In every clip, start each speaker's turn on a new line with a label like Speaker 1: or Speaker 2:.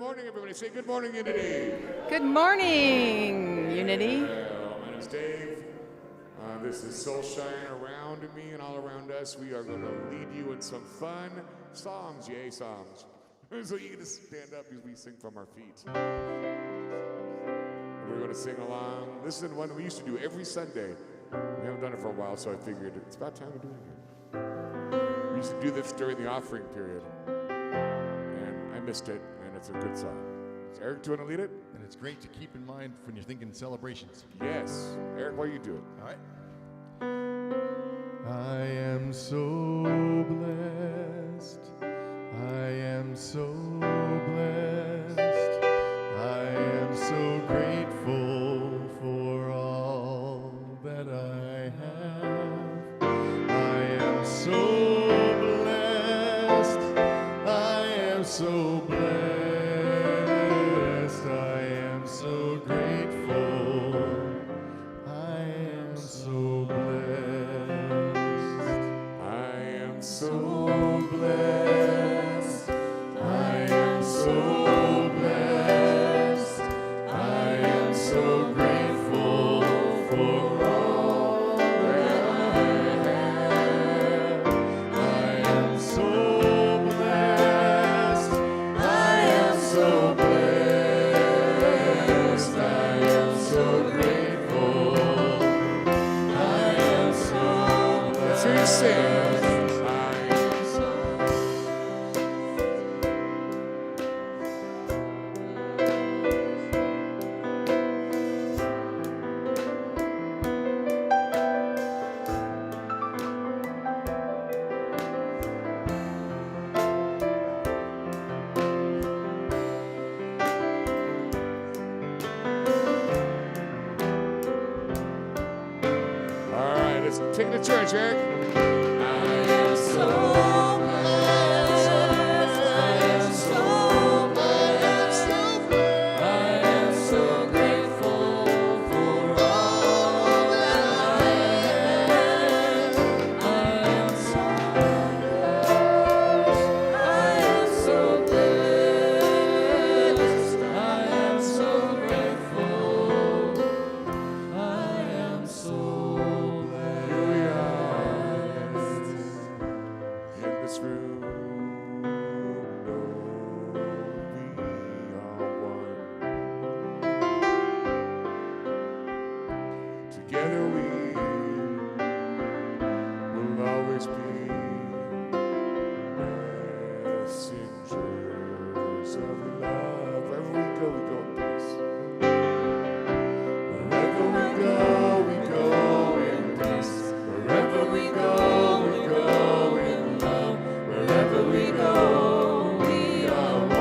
Speaker 1: morning, everybody. Say good morning, Unity.
Speaker 2: Good morning, Unity.
Speaker 1: My name is Dave. This is Soulshine around me and all around us. We are going to lead you in some fun songs, yay songs. So you can just stand up as we sing from our feet. We're going to sing along. This is one we used to do every Sunday. We haven't done it for a while, so I figured it's about time to do it again. We used to do this during the offering period, and I missed it, and it's a good song. Eric, do you want to lead it?
Speaker 3: And it's great to keep in mind when you're thinking celebrations.
Speaker 1: Yes. Eric, why you do it?
Speaker 3: All right. I am so blessed. I am so blessed. I am so grateful for all that I have. I am so blessed. I am so blessed. I am so grateful. I am so blessed. I am so blessed. I am so blessed. I am so grateful for all that I have. I am so blessed. I am so blessed. I am so grateful. I am so blessed.
Speaker 1: So you sing. All right, let's take it to church, Eric. I am so blessed. I am so blessed. I am so grateful for all that I have. I am so blessed. I am so blessed. I am so grateful. I am so in this room, we are one. Together we will always be messengers of love. Wherever we go in peace. Wherever we go in peace. Wherever we go in love. Wherever we go, we are one.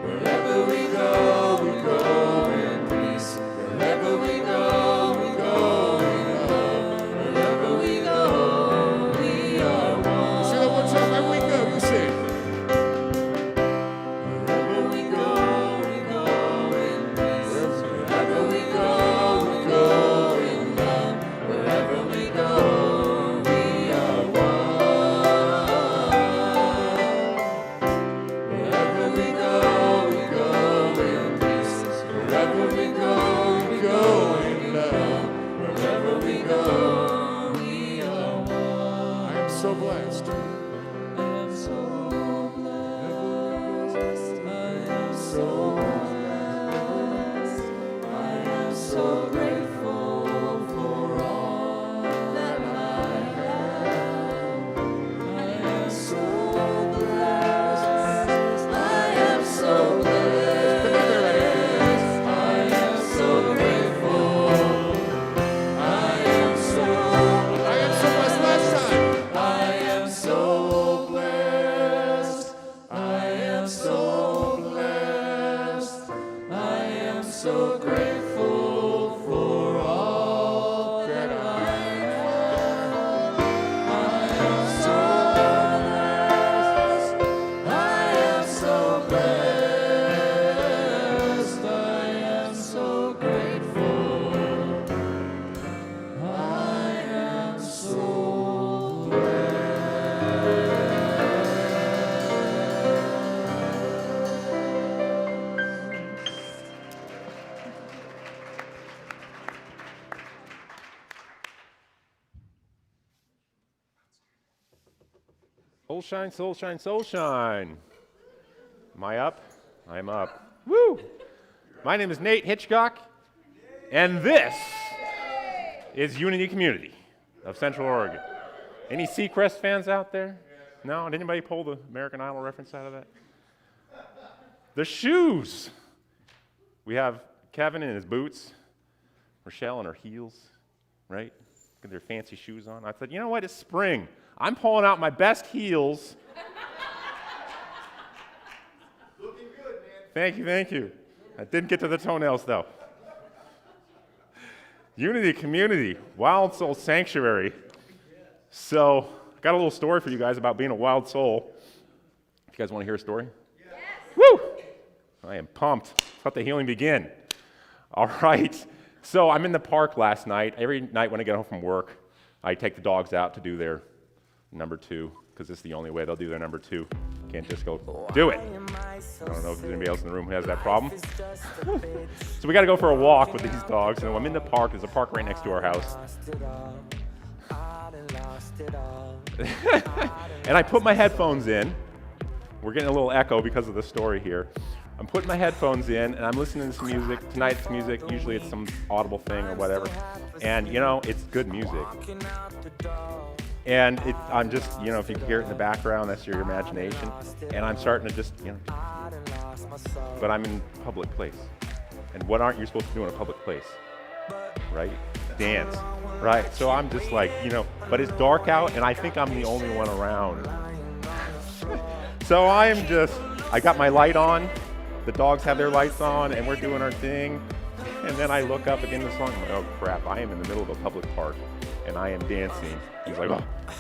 Speaker 1: Wherever we go in peace. Wherever we go in love. Wherever we go, we are one. Say that one time. Wherever we go, you sing.
Speaker 4: Soul shine, soul shine, soul shine. Am I up? I'm up. Woo! My name is Nate Hitchcock, and this is Unity Community of Central Oregon. Any Seacrest fans out there? No? Did anybody pull the American Idol reference out of that? The shoes. We have Kevin in his boots, Rochelle in her heels, right? With their fancy shoes on. I said, you know what? It's spring. I'm pulling out my best heels.
Speaker 3: Looking good, man.
Speaker 4: Thank you, thank you. I didn't get to the toenails, though. Unity Community, Wild Soul Sanctuary. So, I got a little story for you guys about being a wild soul. You guys want to hear a story? Yes. Woo! I am pumped. Let the healing begin. All right. So, I'm in the park last night. Every night when I get home from work, I take the dogs out to do their number 2, because it's the only way they'll do their number 2. Can't just go do it. I don't know if there's anybody else in the room who has that problem. So we got to go for a walk with these dogs. And I'm in the park. There's a park right next to our house. And I put my headphones in. We're getting a little echo because of the story here. I'm putting my headphones in, and I'm listening to some music. Tonight's music, usually it's some audible thing or whatever. And, you know, it's good music. And I'm just, you know, if you can hear it in the background, that's your imagination. And I'm starting to just, you know, but I'm in a public place. And what aren't you supposed to do in a public place? Right? Dance. Right? So I'm just like, you know, but it's dark out, and I think I'm the only one around. So I got my light on. The dogs have their lights on, and we're doing our thing. And then I look up at the end of the song, I'm like, oh crap, I am in the middle of a public park, and I am dancing. He's like,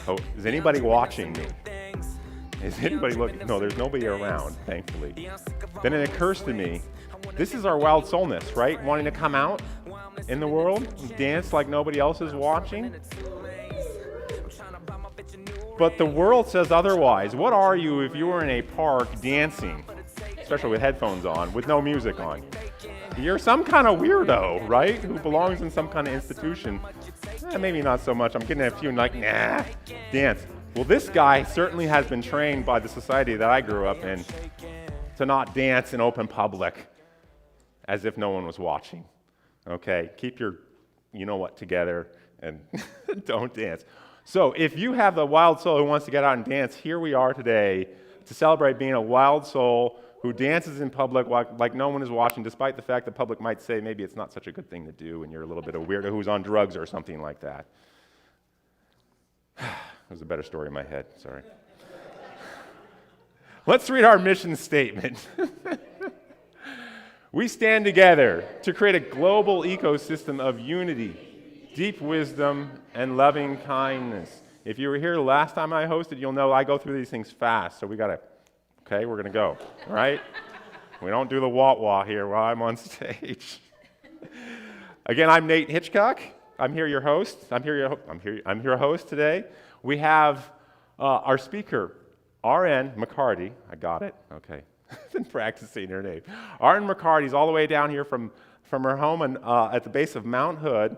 Speaker 4: oh, is anybody watching me? Is anybody looking? No, there's nobody around, thankfully. Then it occurs to me, this is our wild soulness, right? Wanting to come out in the world and dance like nobody else is watching. But the world says otherwise. What are you if you were in a park dancing, especially with headphones on, with no music on? You're some kind of weirdo, right? Who belongs in some kind of institution. Maybe not so much. I'm getting a few like, nah, dance. Well, this guy certainly has been trained by the society that I grew up in to not dance in open public as if no one was watching. Okay, keep your you-know-what together and don't dance. So if you have the wild soul who wants to get out and dance, here we are today to celebrate being a wild soul who dances in public like no one is watching, despite the fact the public might say maybe it's not such a good thing to do and you're a little bit of a weirdo who's on drugs or something like that. There's a better story in my head, sorry. Let's read our mission statement. We stand together to create a global ecosystem of unity, deep wisdom, and loving kindness. If you were here the last time I hosted, you'll know I go through these things fast, so we got to, okay, we're going to go, all right? We don't do the wah-wah here while I'm on stage. Again, I'm Nate Hitchcock. I'm here your host. I'm your host today. We have our speaker, Arehn McCarty. I got it? Okay. Been practicing her name. Arehn McCarty's all the way down here from her home at the base of Mount Hood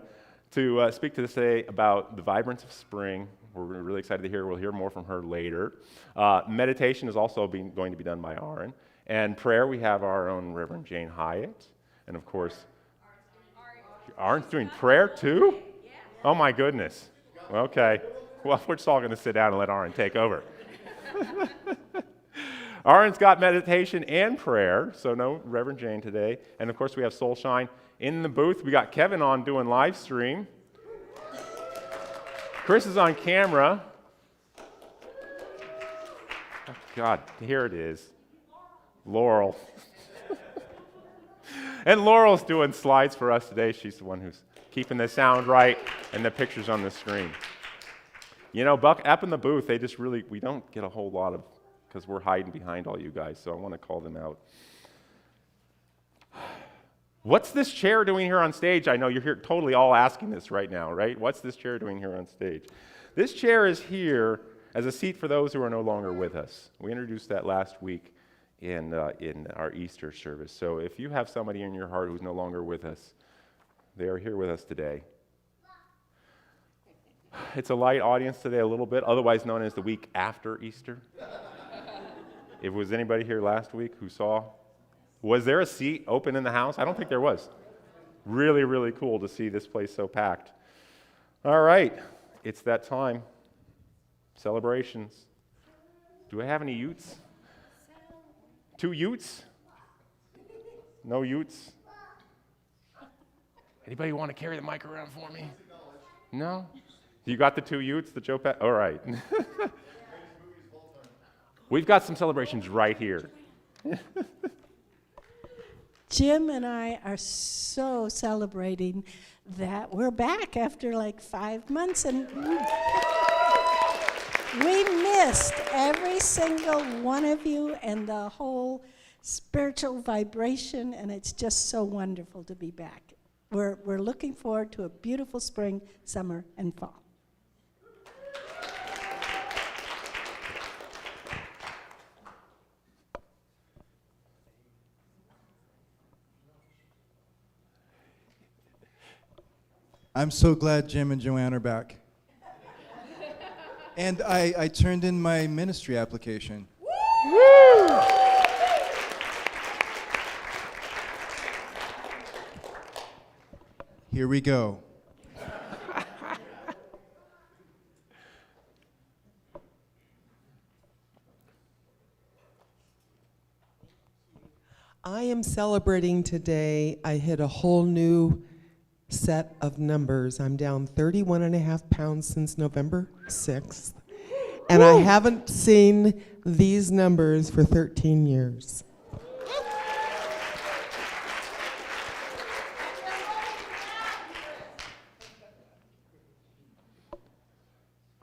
Speaker 4: to speak to us today about the vibrance of spring. We're really excited to hear. We'll hear more from her later. Meditation is also going to be done by Arehn. And prayer, we have our own Reverend Jane Hyatt. And of course, Areh's doing prayer too? Oh my goodness. Okay. Well, we're just all going to sit down and let Arehn take over. Aren's got meditation and prayer, so no Reverend Jane today. And of course, we have Soul Shine in the booth. We got Kevin on doing live stream. Chris is on camera. Oh, God, here it is. Laurel. And Laurel's doing slides for us today. She's the one who's keeping the sound right and the pictures on the screen. You know, up in the booth, we don't get a whole lot of, because we're hiding behind all you guys, so I want to call them out. What's this chair doing here on stage? I know you're here totally all asking this right now, right? What's this chair doing here on stage? This chair is here as a seat for those who are no longer with us. We introduced that last week in our Easter service. So if you have somebody in your heart who's no longer with us, they are here with us today. It's a light audience today a little bit, otherwise known as the week after Easter. If was anybody here last week who saw, was there a seat open in the house? I don't think there was. Really, really cool to see this place so packed. All right, it's that time. Celebrations. Do I have any utes? 2 utes? No utes? Anybody want to carry the mic around for me? No? You got the 2 utes, the Joe Pat? All right. We've got some celebrations right here.
Speaker 5: Jim and I are so celebrating that we're back after like 5 months, and we missed every single one of you and the whole spiritual vibration, and it's just so wonderful to be back. We're looking forward to a beautiful spring, summer, and fall.
Speaker 6: I'm so glad Jim and Joanne are back. And I turned in my ministry application.
Speaker 4: Woo!
Speaker 6: Here we go.
Speaker 7: I am celebrating today. I hit a whole new set of numbers. I'm down 31 and a half pounds since November 6th. And I haven't seen these numbers for 13 years.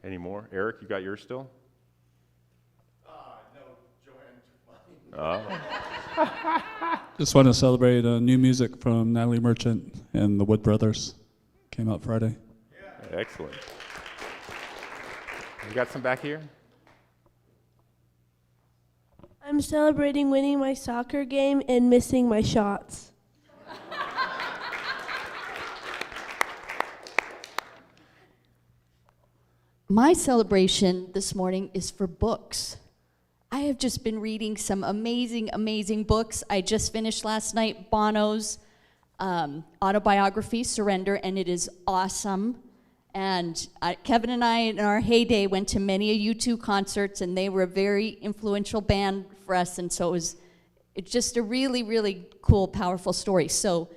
Speaker 4: Any more? Eric, you got yours still?
Speaker 3: No, Joanne took mine.
Speaker 4: Oh.
Speaker 8: Just want to celebrate new music from Natalie Merchant and the Wood Brothers. Came out Friday.
Speaker 4: Excellent. You got some back here?
Speaker 9: I'm celebrating winning my soccer game and missing my shots.
Speaker 10: My celebration this morning is for books. I have just been reading some amazing, amazing books. I just finished last night Bono's autobiography, Surrender, and it is awesome. And Kevin and I, in our heyday, went to many a U2 concerts, and they were a very influential band for us, and so it's just a really, really cool, powerful story. So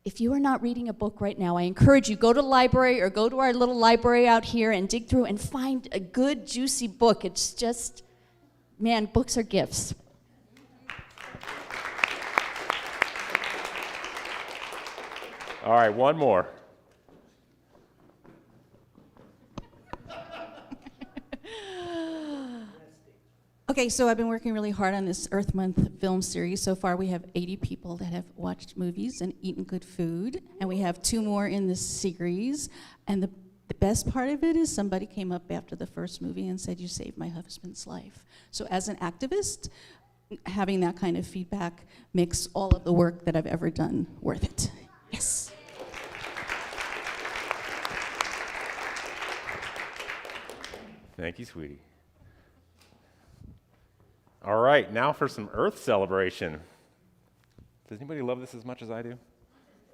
Speaker 10: if you are not reading a book right now, I encourage you, go to the library or go to our little library out here and dig through and find a good, juicy book. It's just, man, books are gifts.
Speaker 4: All right, one more.
Speaker 11: Okay, so I've been working really hard on this Earth Month film series. So far, we have 80 people that have watched movies and eaten good food, and we have 2 more in this series. And the best part of it is somebody came up after the first movie and said, "You saved my husband's life." So as an activist, having that kind of feedback makes all of the work that I've ever done worth it. Yes.
Speaker 4: Thank you, sweetie. All right, now for some Earth celebration. Does anybody love this as much as I do?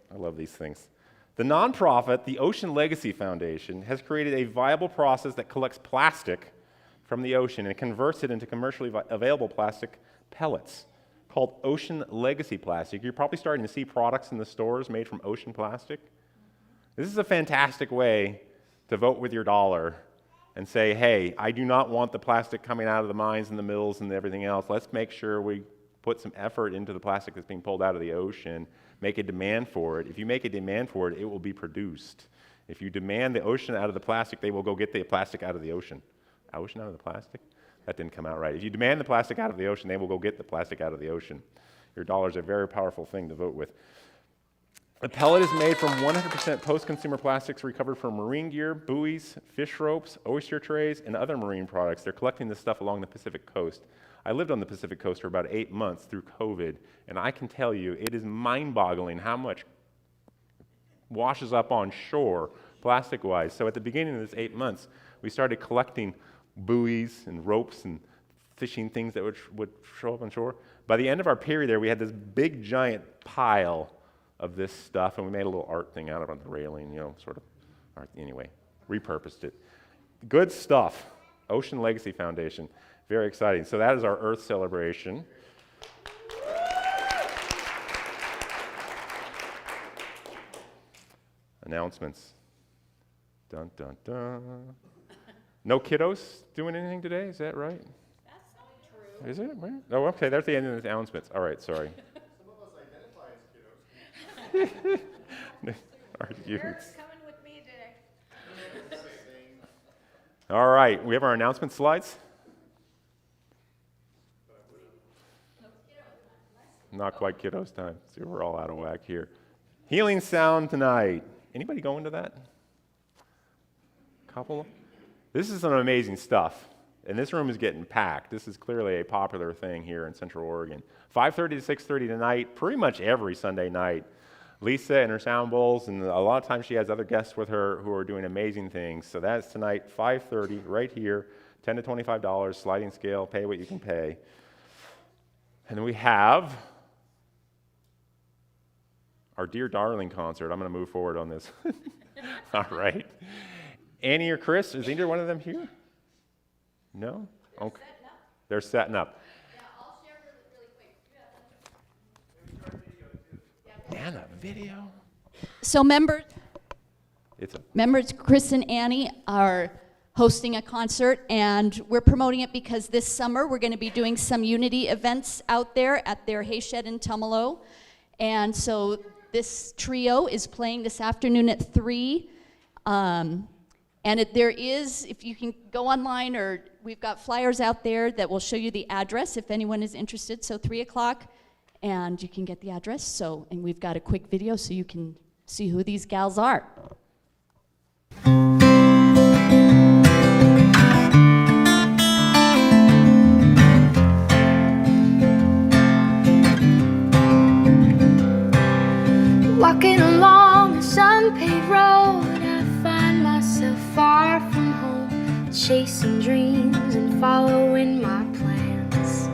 Speaker 4: I love these things. The nonprofit, the Ocean Legacy Foundation, has created a viable process that collects plastic from the ocean and converts it into commercially available plastic pellets called Ocean Legacy Plastic. You're probably starting to see products in the stores made from ocean plastic. This is a fantastic way to vote with your dollar and say, hey, I do not want the plastic coming out of the mines and the mills and everything else. Let's make sure we put some effort into the plastic that's being pulled out of the ocean, make a demand for it. If you make a demand for it, it will be produced. If you demand the ocean out of the plastic, they will go get the plastic out of the ocean. Ocean out of the plastic? That didn't come out right. If you demand the plastic out of the ocean, they will go get the plastic out of the ocean. Your dollar is a very powerful thing to vote with. The pellet is made from 100% post-consumer plastics recovered from marine gear, buoys, fish ropes, oyster trays, and other marine products. They're collecting this stuff along the Pacific coast. I lived on the Pacific coast for about 8 months through COVID, and I can tell you it is mind-boggling how much washes up on shore plastic-wise. So at the beginning of this 8 months, we started collecting buoys and ropes and fishing things that would show up on shore. By the end of our period there, we had this big, giant pile of this stuff, and we made a little art thing out of it on the railing, sort of art. Anyway, repurposed it. Good stuff. Ocean Legacy Foundation. Very exciting. So that is our Earth celebration. Announcements. Dun, dun, dun. No kiddos doing anything today? Is that right?
Speaker 12: That's not true.
Speaker 4: Is it? Oh, okay. That's the end of the announcements. All right, sorry.
Speaker 3: Some of us identify as kiddos.
Speaker 4: Our youths.
Speaker 12: Eric's coming with me today.
Speaker 4: All right, we have our announcement slides. Not quite kiddos time. See, we're all out of whack here. Healing sound tonight. Anybody going to that? Couple? This is some amazing stuff. And this room is getting packed. This is clearly a popular thing here in Central Oregon. 5:30 to 6:30 tonight, pretty much every Sunday night. Lisa and her sound bowls, and a lot of times she has other guests with her who are doing amazing things. So that's tonight, 5:30, right here, $10 to $25, sliding scale, pay what you can pay. And then we have our Dear Darling concert. I'm going to move forward on this. All right. Annie or Chris, is either one of them here? No? Okay. They're setting up.
Speaker 12: Yeah, I'll share really quick.
Speaker 4: And a video.
Speaker 10: So members, Chris and Annie are hosting a concert, and we're promoting it because this summer we're going to be doing some Unity events out there at their hay shed in Tumalo. And so this trio is playing this afternoon at 3. And there is, if you can go online, or we've got flyers out there that will show you the address if anyone is interested. So 3 o'clock, and you can get the address. So, and we've got a quick video so you can see who these gals are.
Speaker 13: Walking along a sun-paved road, I find myself far from home, chasing dreams and following my plans.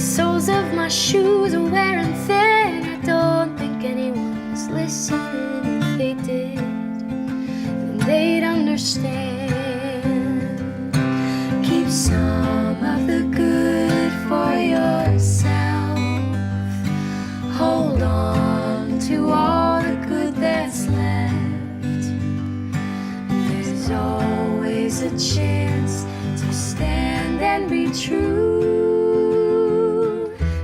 Speaker 13: Soles of my shoes are wearing thin, I don't think anyone's listening. If they did, then they'd understand. Keep some of the good for yourself. Hold on to all the good that's left. There's always a chance to stand and be true.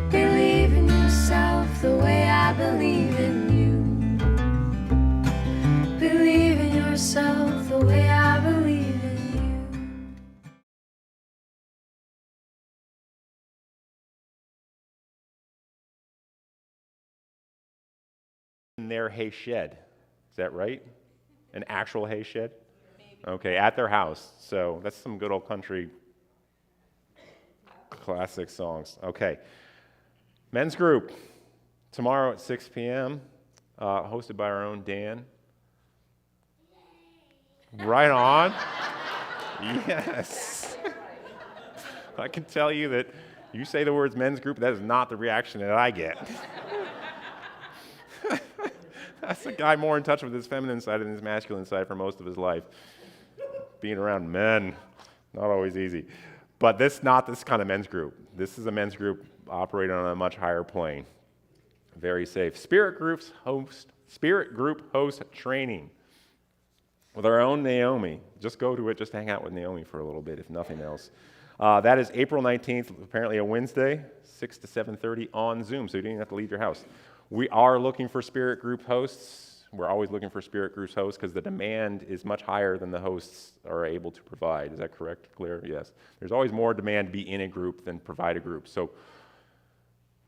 Speaker 13: Believe in yourself the way I believe in you. Believe in yourself the way I believe in you.
Speaker 4: In their hay shed. Is that right? An actual hay shed? Maybe. Okay, at their house. So that's some good old country classic songs. Okay. Men's group, tomorrow at 6 p.m., hosted by our own Dan. Right on. Yes. I can tell you that you say the words men's group, that is not the reaction that I get. That's a guy more in touch with his feminine side than his masculine side for most of his life. Being around men, not always easy. But this not this kind of men's group. This is a men's group operating on a much higher plane. Very safe. Spirit group host training with our own Naomi. Just go to it, just hang out with Naomi for a little bit, if nothing else. That is April 19th, apparently a Wednesday, 6 to 7:30 on Zoom, so you don't even have to leave your house. We are looking for spirit group hosts. We're always looking for spirit group hosts because the demand is much higher than the hosts are able to provide. Is that correct, Claire? Yes. There's always more demand to be in a group than provide a group. So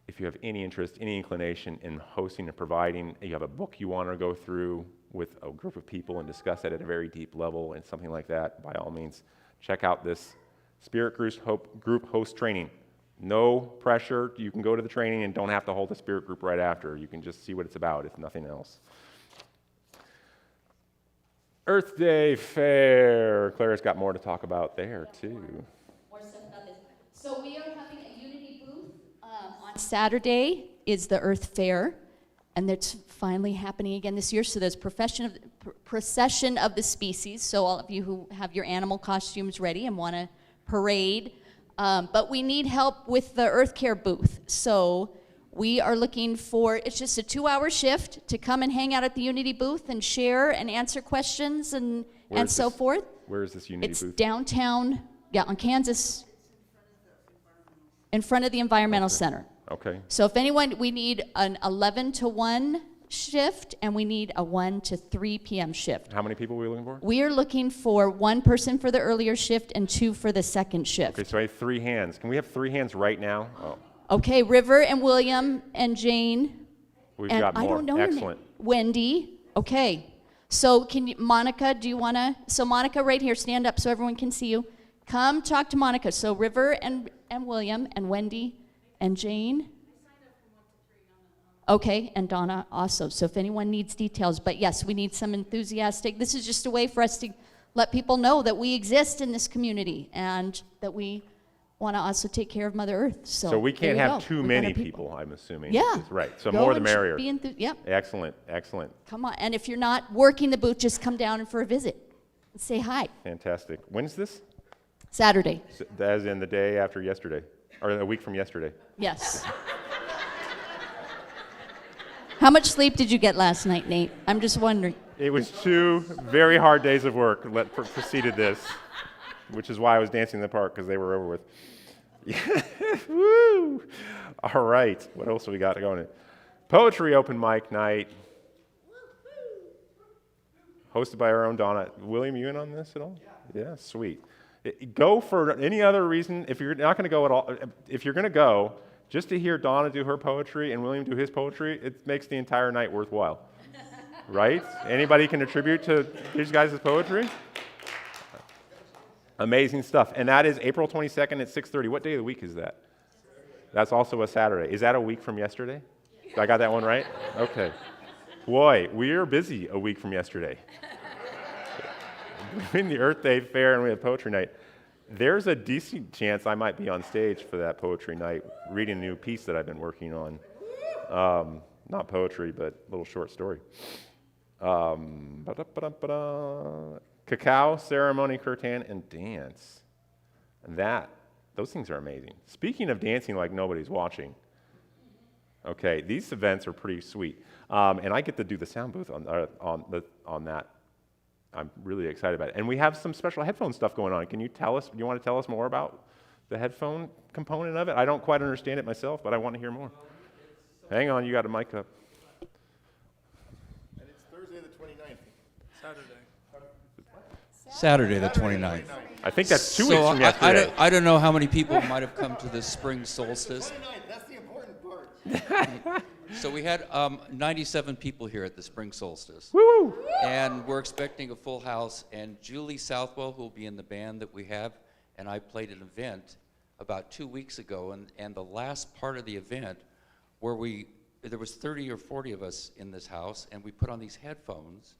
Speaker 4: if you have any interest, any inclination in hosting and providing, you have a book you want to go through with a group of people and discuss it at a very deep level and something like that, by all means, check out this Spirit Group Host Training. No pressure. You can go to the training and don't have to hold a spirit group right after. You can just see what it's about, if nothing else. Earth Day Fair. Claire's got more to talk about there, too.
Speaker 10: More stuff about this. So we are having a Unity booth. On Saturday is the Earth Fair, and it's finally happening again this year. So there's procession of the species. So all of you who have your animal costumes ready and want to parade. But we need help with the Earth Care booth. So we are looking for, it's just a 2-hour shift to come and hang out at the Unity booth and share and answer questions and so forth.
Speaker 4: Where is this Unity booth?
Speaker 10: It's downtown, on Kansas, in front of the Environmental Center.
Speaker 4: Okay.
Speaker 10: So if anyone, we need an 11 to 1 shift, and we need a 1 to 3 p.m. shift.
Speaker 4: How many people are we looking for?
Speaker 10: We are looking for 1 person for the earlier shift and 2 for the second shift.
Speaker 4: Okay, so I have 3 hands. Can we have 3 hands right now? Oh.
Speaker 10: Okay, River and William and Jane.
Speaker 4: We've
Speaker 10: and
Speaker 4: got more.
Speaker 10: I don't know
Speaker 4: Excellent.
Speaker 10: Her name. Wendy. Okay. So can you, Monica, do you want to? So Monica, right here, stand up so everyone can see you. Come talk to Monica. So River and William and Wendy and Jane. Okay, and Donna also. So if anyone needs details, but yes, we need some enthusiastic. This is just a way for us to let people know that we exist in this community and that we want to also take care of Mother Earth. So
Speaker 4: we can't
Speaker 10: there you
Speaker 4: have
Speaker 10: go.
Speaker 4: too
Speaker 10: We've
Speaker 4: many
Speaker 10: got our
Speaker 4: people, I'm assuming.
Speaker 10: Yeah.
Speaker 4: Right, so
Speaker 10: Go
Speaker 4: more the
Speaker 10: and
Speaker 4: merrier.
Speaker 10: Yep.
Speaker 4: Excellent, excellent.
Speaker 10: Come on, and if you're not working the booth, just come down for a visit and say hi.
Speaker 4: Fantastic. When's this?
Speaker 10: Saturday.
Speaker 4: As in the day after yesterday, or a week from yesterday.
Speaker 10: Yes. How much sleep did you get last night, Nate? I'm just wondering.
Speaker 4: It was 2 very hard days of work that preceded this, which is why I was dancing in the park, because they were over with. Woo! All right, what else have we got going? Poetry open mic night, hosted by our own Donna. William, you in on this at all? Yeah, sweet. Go for any other reason. If you're not going to go at all, if you're going to go just to hear Donna do her poetry and William do his poetry, it makes the entire night worthwhile. Right? Anybody can attribute to these guys' poetry? Amazing stuff. And that is April 22nd at 6:30. What day of the week is that? That's also a Saturday. Is that a week from yesterday? I got that one right? Okay. Boy, we are busy a week from yesterday. Between the Earth Day Fair and we have Poetry Night, there's a decent chance I might be on stage for that Poetry Night, reading a new piece that I've been working on. Not poetry, but a little short story. Cacao, ceremony, kirtan, and dance. And those things are amazing. Speaking of dancing like nobody's watching, okay, these events are pretty sweet. And I get to do the sound booth on that. I'm really excited about it. And we have some special headphone stuff going on. Can you tell us, do you want to tell us more about the headphone component of it? I don't quite understand it myself, but I want to hear more. Hang on, you got a mic up.
Speaker 3: And it's Thursday the 29th.
Speaker 14: Saturday the 29th.
Speaker 4: I think that's 2 weeks from yesterday.
Speaker 14: I don't know how many people might have come to the spring solstice.
Speaker 3: 29th, that's the important part.
Speaker 14: So we had 97 people here at the spring solstice.
Speaker 4: Woo!
Speaker 14: And we're expecting a full house. And Julie Southwell, who will be in the band that we have, and I played an event about 2 weeks ago. And the last part of the event where there was 30 or 40 of us in this house, and we put on these headphones,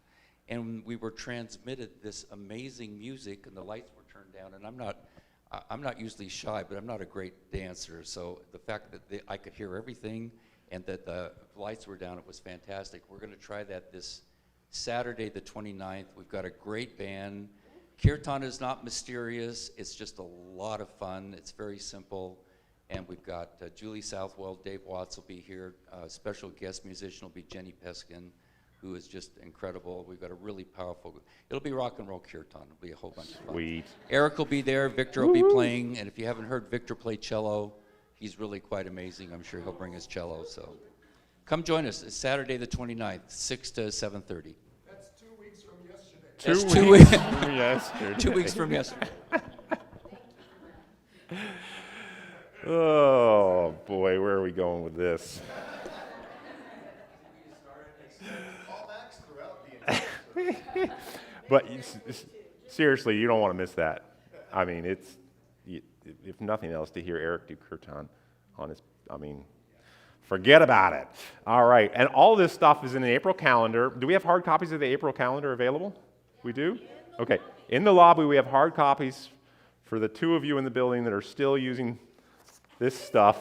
Speaker 14: and we were transmitted this amazing music, and the lights were turned down. And I'm not usually shy, but I'm not a great dancer. So the fact that I could hear everything and that the lights were down, it was fantastic. We're going to try that this Saturday, the 29th. We've got a great band. Kirtan is not mysterious. It's just a lot of fun. It's very simple. And we've got Julie Southwell, Dave Watts will be here. Special guest musician will be Jenny Peskin, who is just incredible. We've got a really powerful, it'll be rock and roll kirtan. It'll be a whole bunch of fun.
Speaker 4: Sweet.
Speaker 14: Eric will be there. Victor will be playing. And if you haven't heard Victor play cello, he's really quite amazing. I'm sure he'll bring his cello. So come join us. It's Saturday the 29th, 6 to 7:30.
Speaker 3: That's 2 weeks from yesterday.
Speaker 14: 2 weeks
Speaker 4: from yesterday.
Speaker 14: 2 weeks from yesterday.
Speaker 4: Oh, boy, where are we going with this?
Speaker 3: Callbacks throughout the entire
Speaker 4: But seriously, you don't want to miss that. I mean, if nothing else, to hear Eric do kirtan on his, forget about it. All right, and all this stuff is in the April calendar. Do we have hard copies of the April calendar available? We do? Okay. In the lobby, we have hard copies for the 2 of you in the building that are still using this stuff.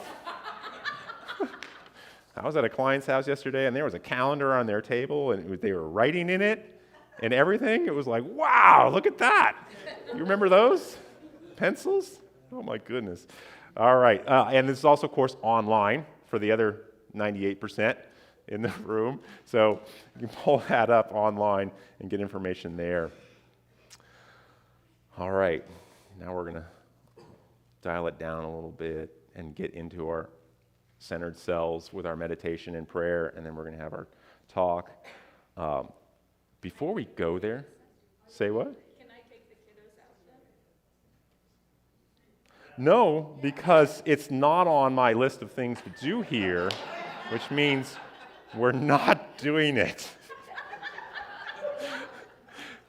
Speaker 4: I was at a client's house yesterday, and there was a calendar on their table, and they were writing in it and everything. It was like, wow, look at that. You remember those? Pencils? Oh, my goodness. All right. And this is also, of course, online for the other 98% in the room. So you can pull that up online and get information there. All right. Now we're going to dial it down a little bit and get into our centered selves with our meditation and prayer, and then we're going to have our talk. Before we go there, say what?
Speaker 12: Can I take the kiddos out then?
Speaker 4: No, because it's not on my list of things to do here, which means we're not doing it.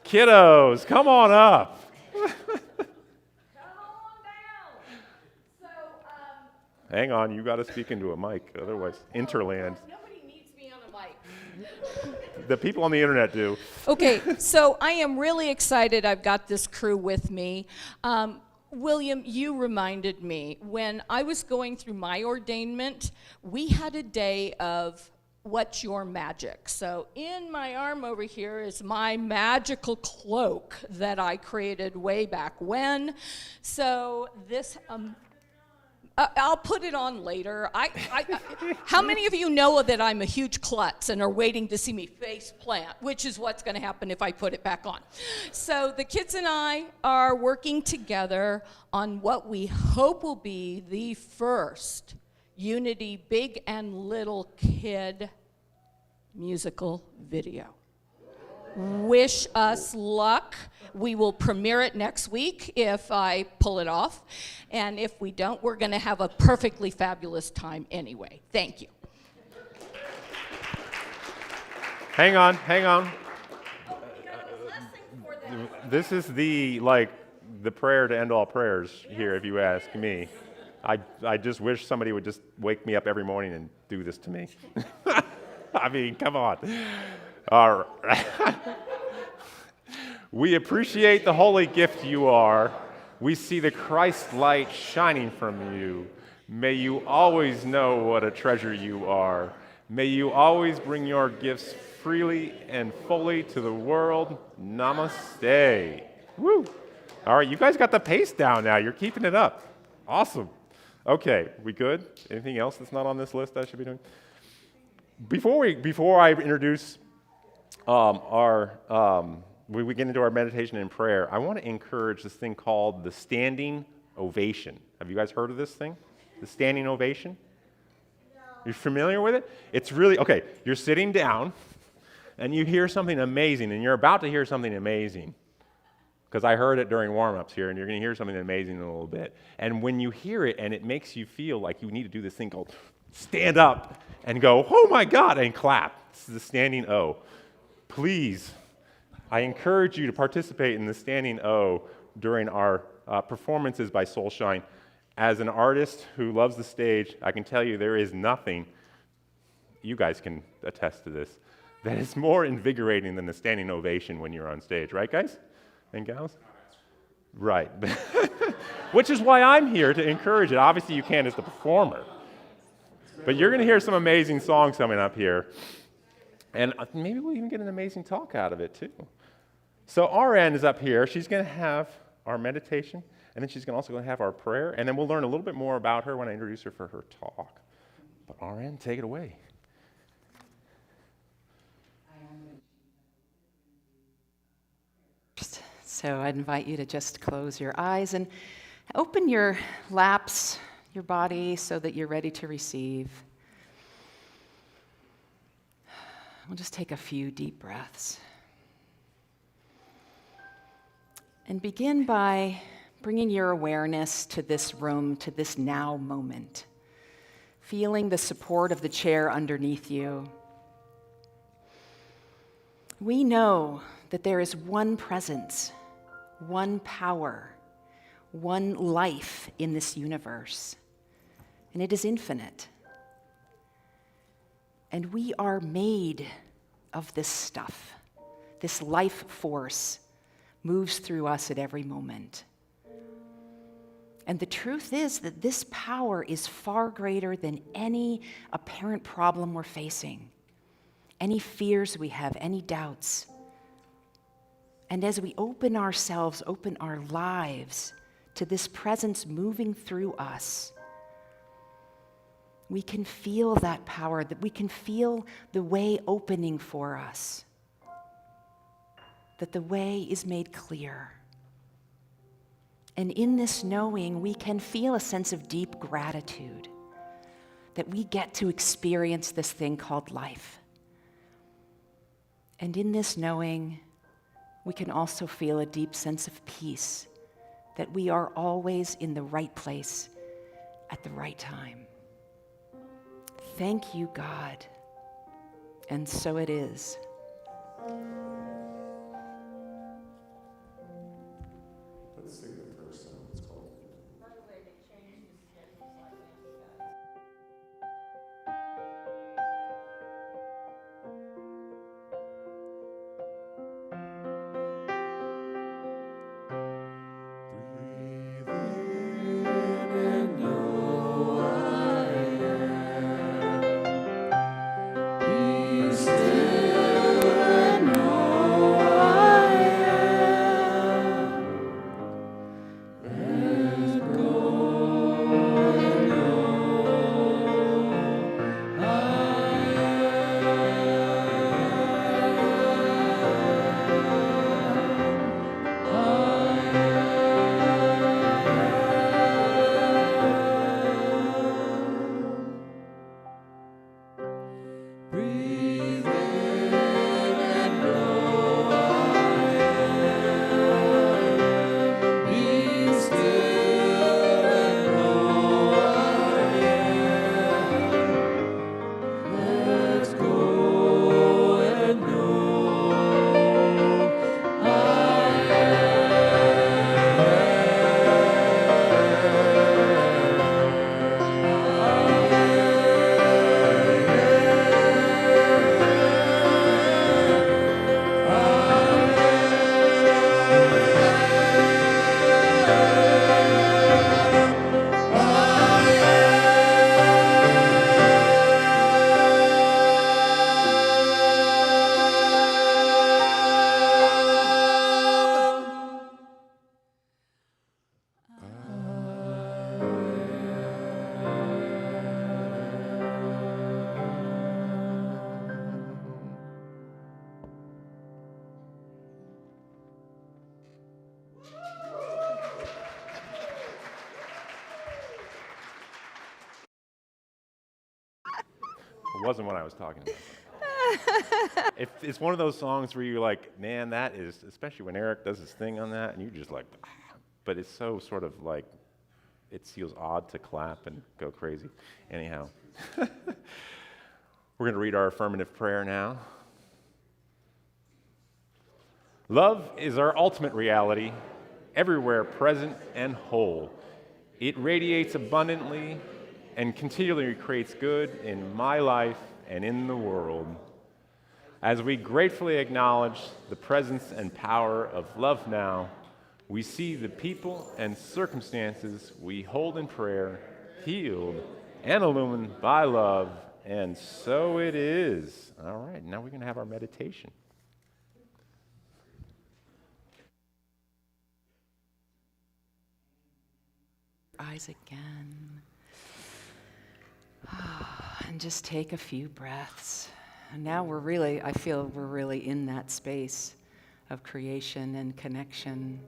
Speaker 4: Kiddos, come on up. Hang on, you got to speak into a mic, otherwise, interland.
Speaker 2: Nobody needs me on a mic.
Speaker 4: The people on the internet do.
Speaker 2: Okay, so I am really excited I've got this crew with me. William, you reminded me, when I was going through my ordainment, we had a day of what's your magic. So in my arm over here is my magical cloak that I created way back when. So this... I'll put it on later. How many of you know that I'm a huge klutz and are waiting to see me face plant, which is what's going to happen if I put it back on? So the kids and I are working together on what we hope will be the first Unity Big and Little Kid musical video. Wish us luck. We will premiere it next week if I pull it off. And if we don't, we're going to have a perfectly fabulous time anyway. Thank you.
Speaker 4: Hang on. This is the prayer to end all prayers here, if you ask me. I just wish somebody would just wake me up every morning and do this to me. I mean, come on. All right. We appreciate the holy gift you are. We see the Christ light shining from you. May you always know what a treasure you are. May you always bring your gifts freely and fully to the world. Namaste. Woo. All right, you guys got the pace down now. You're keeping it up. Awesome. Okay, we good? Anything else that's not on this list I should be doing? Before I introduce we get into our meditation and prayer, I want to encourage this thing called the standing ovation. Have you guys heard of this thing? The standing ovation? No. You're familiar with it? It's really, okay, you're sitting down and you hear something amazing, and you're about to hear something amazing, because I heard it during warm-ups here, and you're going to hear something amazing in a little bit. And when you hear it and it makes you feel like you need to do this thing called stand up and go, oh my God, and clap. This is the standing O. Please, I encourage you to participate in the standing O during our performances by Soulshine. As an artist who loves the stage, I can tell you there is nothing, you guys can attest to this, that is more invigorating than the standing ovation when you're on stage. Right, guys and gals? Right. Which is why I'm here to encourage it. Obviously, you can't as the performer. But you're going to hear some amazing songs coming up here. And maybe we'll even get an amazing talk out of it, too. So Arehn is up here. She's going to have our meditation, and then she's also going to have our prayer, and then we'll learn a little bit more about her when I introduce her for her talk. But Arehn, take it away.
Speaker 15: So I'd invite you to just close your eyes and open your laps, your body, so that you're ready to receive. We'll just take a few deep breaths. And begin by bringing your awareness to this room, to this now moment. Feeling the support of the chair underneath you. We know that there is one presence, one power, one life in this universe, and it is infinite. And we are made of this stuff, this life force moves through us at every moment. And the truth is that this power is far greater than any apparent problem we're facing, any fears we have, any doubts. And as we open ourselves, open our lives to this presence moving through us, we can feel that power, that we can feel the way opening for us, that the way is made clear. And in this knowing, we can feel a sense of deep gratitude that we get to experience this thing called life. And in this knowing, we can also feel a deep sense of peace, that we are always in the right place at the right time. Thank you, God. And so it is.
Speaker 1: Let's sing the first song. It's called.
Speaker 4: It wasn't what I was talking about. It's one of those songs where you're like, man, that is, especially when Eric does his thing on that, and you're just like, ah. But it's so sort of like, it feels odd to clap and go crazy. Anyhow, we're going to read our affirmative prayer now. Love is our ultimate reality, everywhere present and whole. It radiates abundantly and continually creates good in my life and in the world. As we gratefully acknowledge the presence and power of love now, we see the people and circumstances we hold in prayer healed and illumined by love, and so it is. All right, now we're going to have our meditation.
Speaker 15: Eyes again. And just take a few breaths. And now I feel we're really in that space of creation and connection.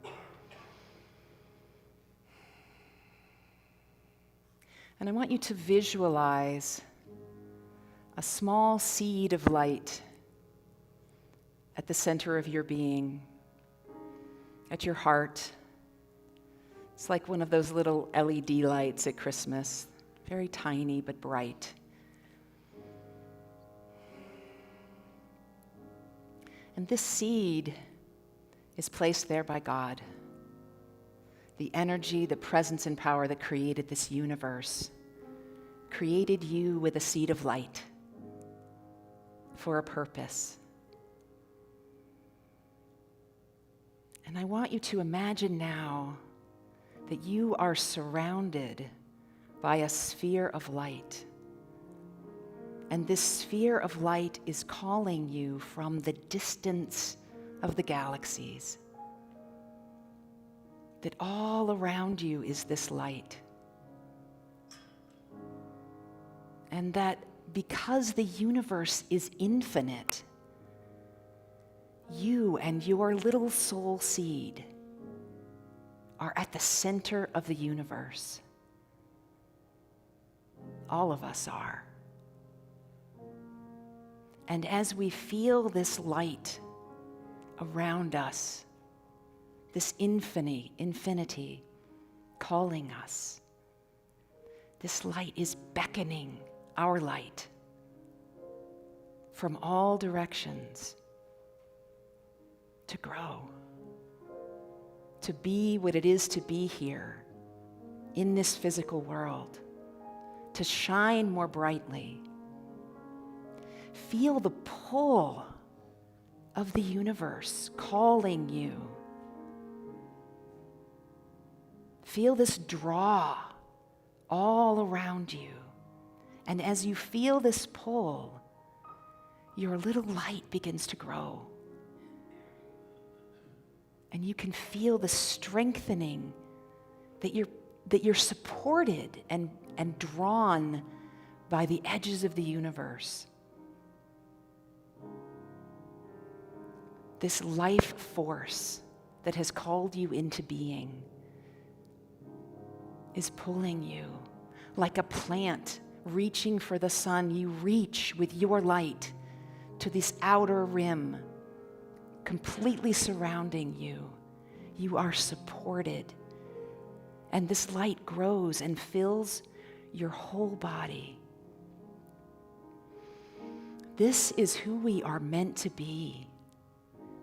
Speaker 15: And I want you to visualize a small seed of light at the center of your being, at your heart. It's like one of those little LED lights at Christmas, very tiny but bright. And this seed is placed there by God. The energy, the presence and power that created this universe, created you with a seed of light for a purpose. And I want you to imagine now that you are surrounded by a sphere of light. And this sphere of light is calling you from the distance of the galaxies. That all around you is this light. And that because the universe is infinite, you and your little soul seed are at the center of the universe. All of us are. And as we feel this light around us, this infinity calling us, this light is beckoning our light from all directions to grow, to be what it is to be here in this physical world, to shine more brightly. Feel the pull of the universe calling you. Feel this draw all around you. And as you feel this pull, your little light begins to grow. And you can feel the strengthening that you're supported and drawn by the edges of the universe. This life force that has called you into being is pulling you like a plant reaching for the sun. You reach with your light to this outer rim, completely surrounding you. You are supported. And this light grows and fills your whole body. This is who we are meant to be.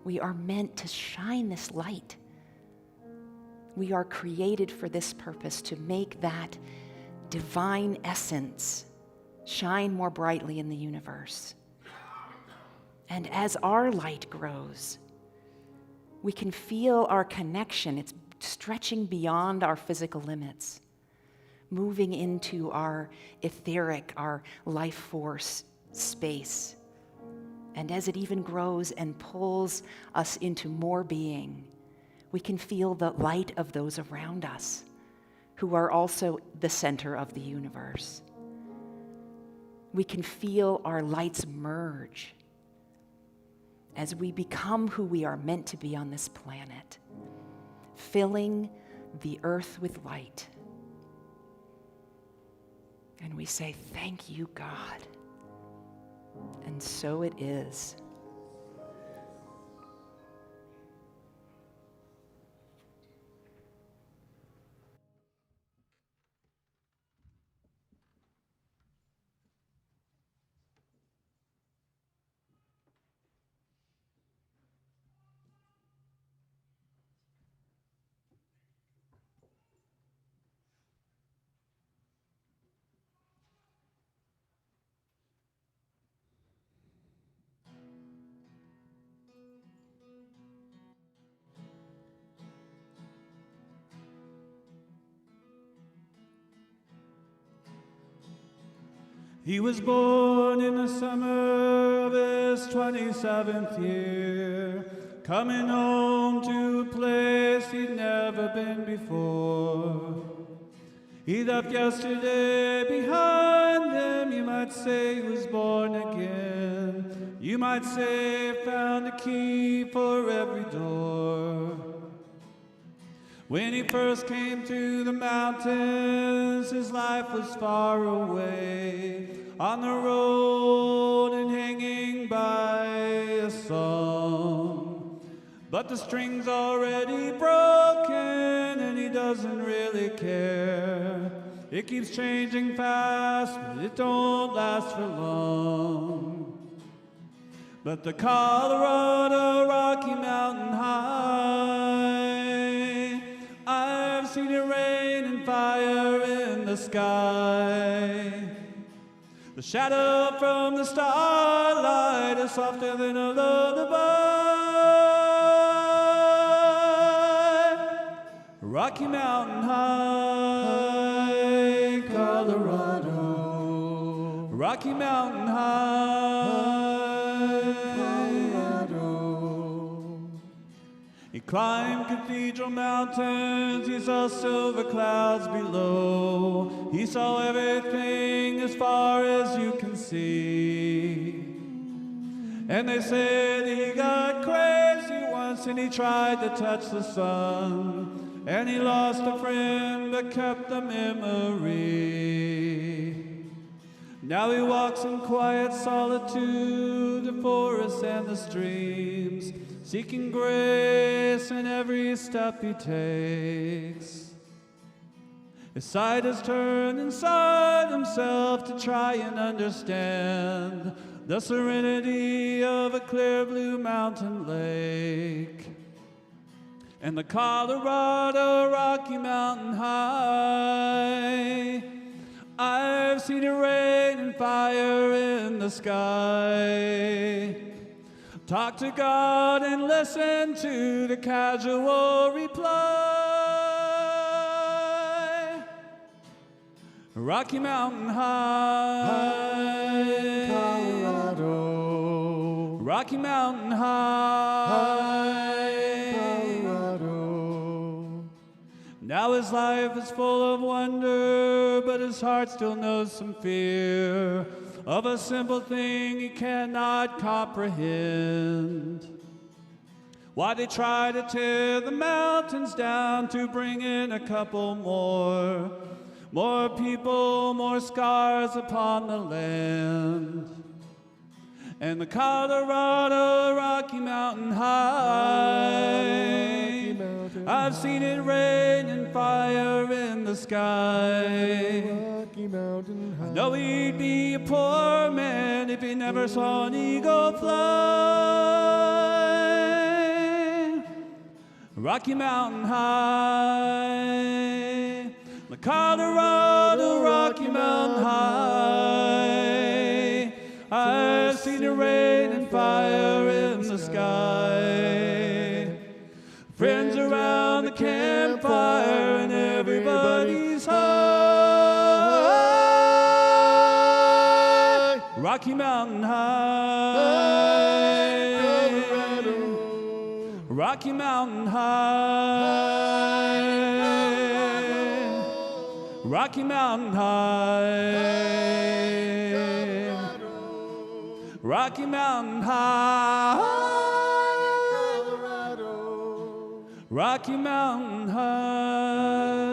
Speaker 15: We are meant to shine this light. We are created for this purpose, to make that divine essence shine more brightly in the universe. And as our light grows, we can feel our connection. It's stretching beyond our physical limits, moving into our etheric, our life force space. And as it even grows and pulls us into more being, we can feel the light of those around us who are also the center of the universe. We can feel our lights merge as we become who we are meant to be on this planet, filling the earth with light. And we say, thank you, God. And so it is.
Speaker 16: He was born in the summer of his 27th year, coming home to a place he'd never been before. He left yesterday behind him. You might say he was born again. You might say found a key for every door. When he first came to the mountains, his life was far away, on the road and hanging by a song. But the string's already broken and he doesn't really care. It keeps changing fast, but it don't last for long. But the Colorado Rocky Mountain High, I've seen it rain and fire in the sky. The shadow from the starlight is softer than a lullaby. Rocky Mountain High, Colorado. Rocky Mountain High, Colorado. He climbed Cathedral Mountains, he saw silver clouds below. He saw everything as far as you can see. And they said he got crazy once and he tried to touch the sun. And he lost a friend but kept the memory. Now he walks in quiet solitude, the forests and the streams, seeking grace in every step he takes. His sight is turned inside himself to try and understand the serenity of a clear blue mountain lake. And the Colorado Rocky Mountain High, I've seen it rain and fire in the sky. Talk to God and listen to the casual reply. Rocky Mountain High, Colorado. Rocky Mountain High, now his life is full of wonder, but his heart still knows some fear of a simple thing he cannot comprehend. Why they try to tear the mountains down to bring in a couple more people, more scars upon the land. And the Colorado Rocky Mountain High, I've seen it rain and fire in the sky. Rocky Mountain High. I know he'd be a poor man if he never saw an eagle fly. Rocky Mountain High, the Colorado Rocky Mountain High, I've seen it rain and fire in the sky. Friends around the campfire and everybody's high. Rocky Mountain High, Colorado. Rocky Mountain High, Rocky Mountain High, Rocky Mountain High, Colorado. Rocky Mountain High.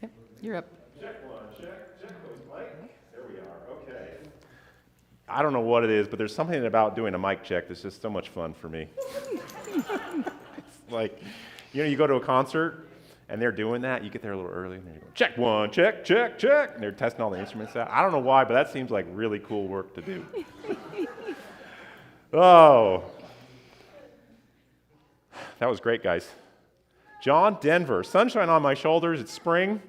Speaker 15: Yep, you're up.
Speaker 4: Check one, check those mic. There we are, okay. I don't know what it is, but there's something about doing a mic check that's just so much fun for me. It's like, you know, you go to a concert and they're doing that, you get there a little early and they're going, check one, check, check, check, and they're testing all the instruments out. I don't know why, but that seems like really cool work to do. Oh, that was great, guys. John Denver, Sunshine on My Shoulders, it's spring.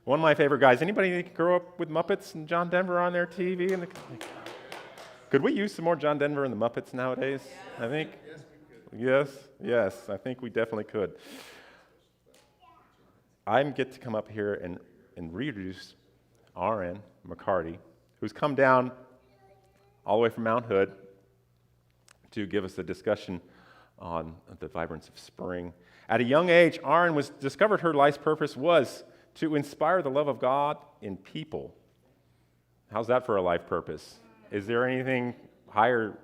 Speaker 4: One of my favorite guys. Anybody grow up with Muppets and John Denver on their TV? Could we use some more John Denver and the Muppets nowadays? I think. Yes, I think we definitely could. I get to come up here and reintroduce Arehn McCarty, who's come down all the way from Mount Hood to give us a discussion on the vibrance of spring. At a young age, Arehn discovered her life's purpose was to inspire the love of God in people. How's that for a life purpose? Is there anything higher?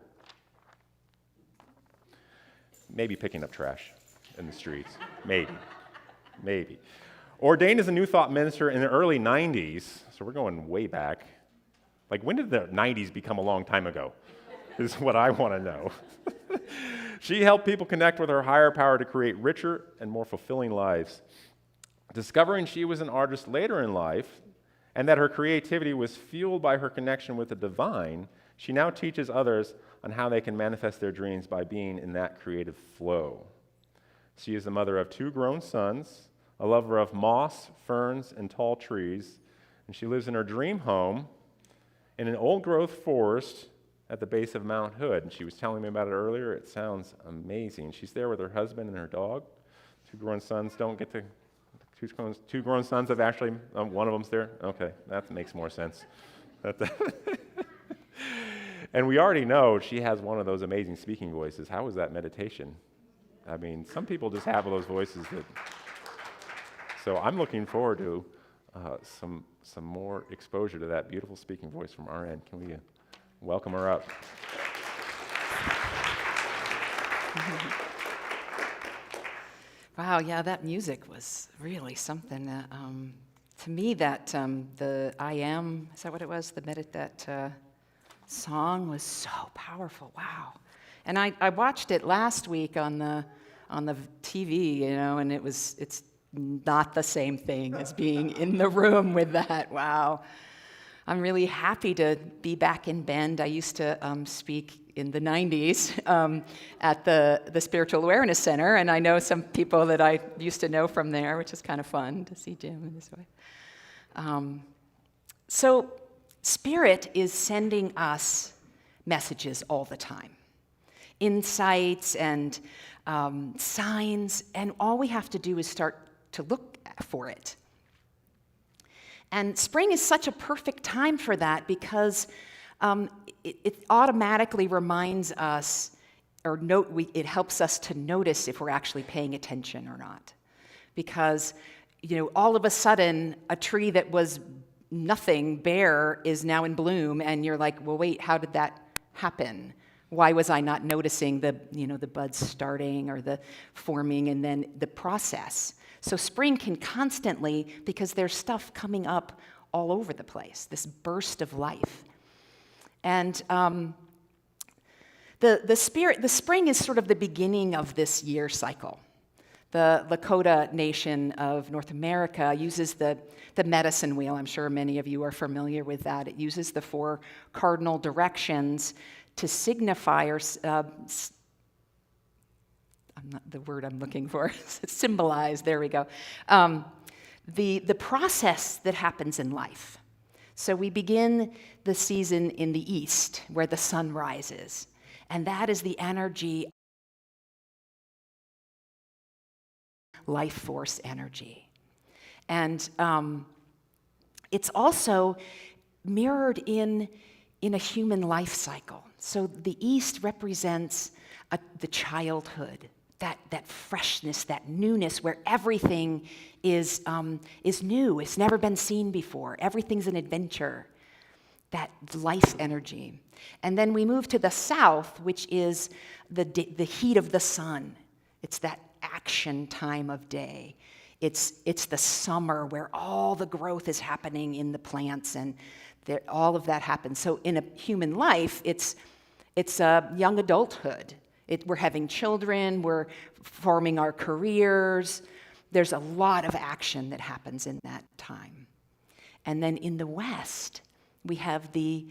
Speaker 4: Maybe picking up trash in the streets. Maybe. Ordained as a New Thought minister in the early 90s, so we're going way back. Like, when did the 90s become a long time ago? Is what I want to know. She helped people connect with her higher power to create richer and more fulfilling lives. Discovering she was an artist later in life and that her creativity was fueled by her connection with the divine, she now teaches others on how they can manifest their dreams by being in that creative flow. She is the mother of 2 grown sons, a lover of moss, ferns, and tall trees, and she lives in her dream home in an old-growth forest at the base of Mount Hood. And she was telling me about it earlier. It sounds amazing. She's there with her husband and her dog. 2 grown sons don't get to... 2 grown sons have actually... one of them's there? Okay, that makes more sense. And we already know she has one of those amazing speaking voices. How was that meditation? I mean, some people just have those voices that... So I'm looking forward to some more exposure to that beautiful speaking voice from Arehn. Can we welcome her up?
Speaker 15: Wow, yeah, that music was really something. To me, that the I Am, is that what it was? That song was so powerful. Wow. And I watched it last week on the TV, and it's not the same thing as being in the room with that. Wow. I'm really happy to be back in Bend. I used to speak in the 90s at the Spiritual Awareness Center, and I know some people that I used to know from there, which is kind of fun to see Jim in this way. So Spirit is sending us messages all the time, insights and signs, and all we have to do is start to look for it. And spring is such a perfect time for that because it automatically reminds us, it helps us to notice if we're actually paying attention or not. Because, all of a sudden, a tree that was nothing, bare, is now in bloom, and you're like, well, wait, how did that happen? Why was I not noticing the buds starting or the forming and then the process? So spring can constantly, because there's stuff coming up all over the place, this burst of life. And the spring is sort of the beginning of this year cycle. The Lakota Nation of North America uses the medicine wheel. I'm sure many of you are familiar with that. It uses the 4 cardinal directions to signify or the word I'm looking for, symbolize, there we go, the process that happens in life. So we begin the season in the east, where the sun rises, and that is the energy, life force energy. And it's also mirrored in a human life cycle. So the east represents the childhood, that freshness, that newness, where everything is new. It's never been seen before. Everything's an adventure, that life energy. And then we move to the south, which is the heat of the sun. It's that action time of day. It's the summer where all the growth is happening in the plants, and all of that happens. So in a human life, it's a young adulthood. We're having children, we're forming our careers. There's a lot of action that happens in that time. And then in the West, we have the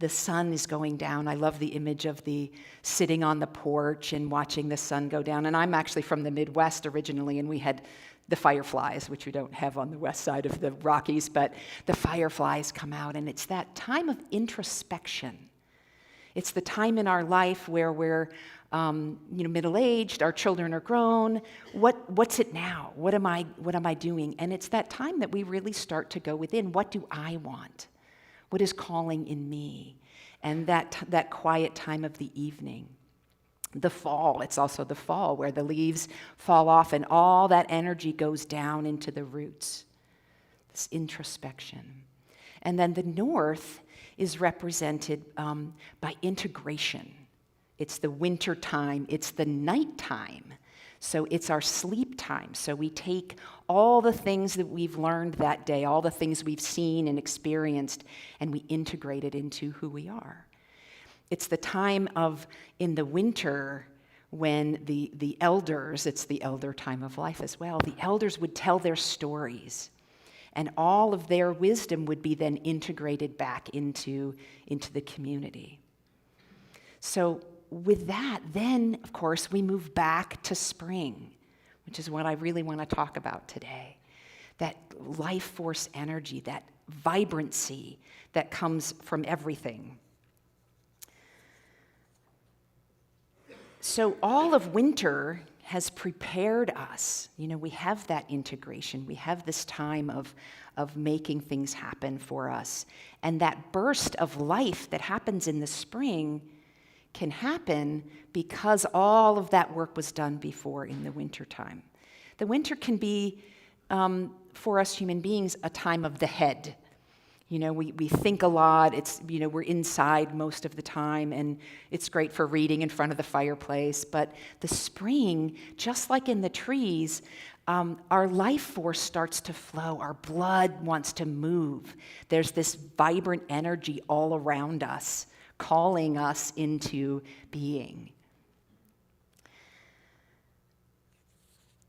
Speaker 15: sun is going down. I love the image of the sitting on the porch and watching the sun go down. And I'm actually from the Midwest originally, and we had the fireflies, which we don't have on the west side of the Rockies, but the fireflies come out, and it's that time of introspection. It's the time in our life where we're middle-aged, our children are grown. What's it now? What am I doing? And it's that time that we really start to go within. What do I want? What is calling in me? And that quiet time of the evening. The fall, it's also the fall where the leaves fall off and all that energy goes down into the roots. This introspection. And then the north is represented by integration. It's the winter time, it's the night time. So it's our sleep time. So we take all the things that we've learned that day, all the things we've seen and experienced, and we integrate it into who we are. It's the time in the winter, when the elders, it's the elder time of life as well, the elders would tell their stories. And all of their wisdom would be then integrated back into the community. So with that, then, of course, we move back to spring, which is what I really want to talk about today. That life force energy, that vibrancy that comes from everything. So all of winter has prepared us. You know, we have that integration. We have this time of making things happen for us. And that burst of life that happens in the spring can happen because all of that work was done before in the wintertime. The winter can be, for us human beings, a time of the head. You know, we think a lot. It's, you know, we're inside most of the time, and it's great for reading in front of the fireplace. But the spring, just like in the trees, our life force starts to flow. Our blood wants to move. There's this vibrant energy all around us, calling us into being.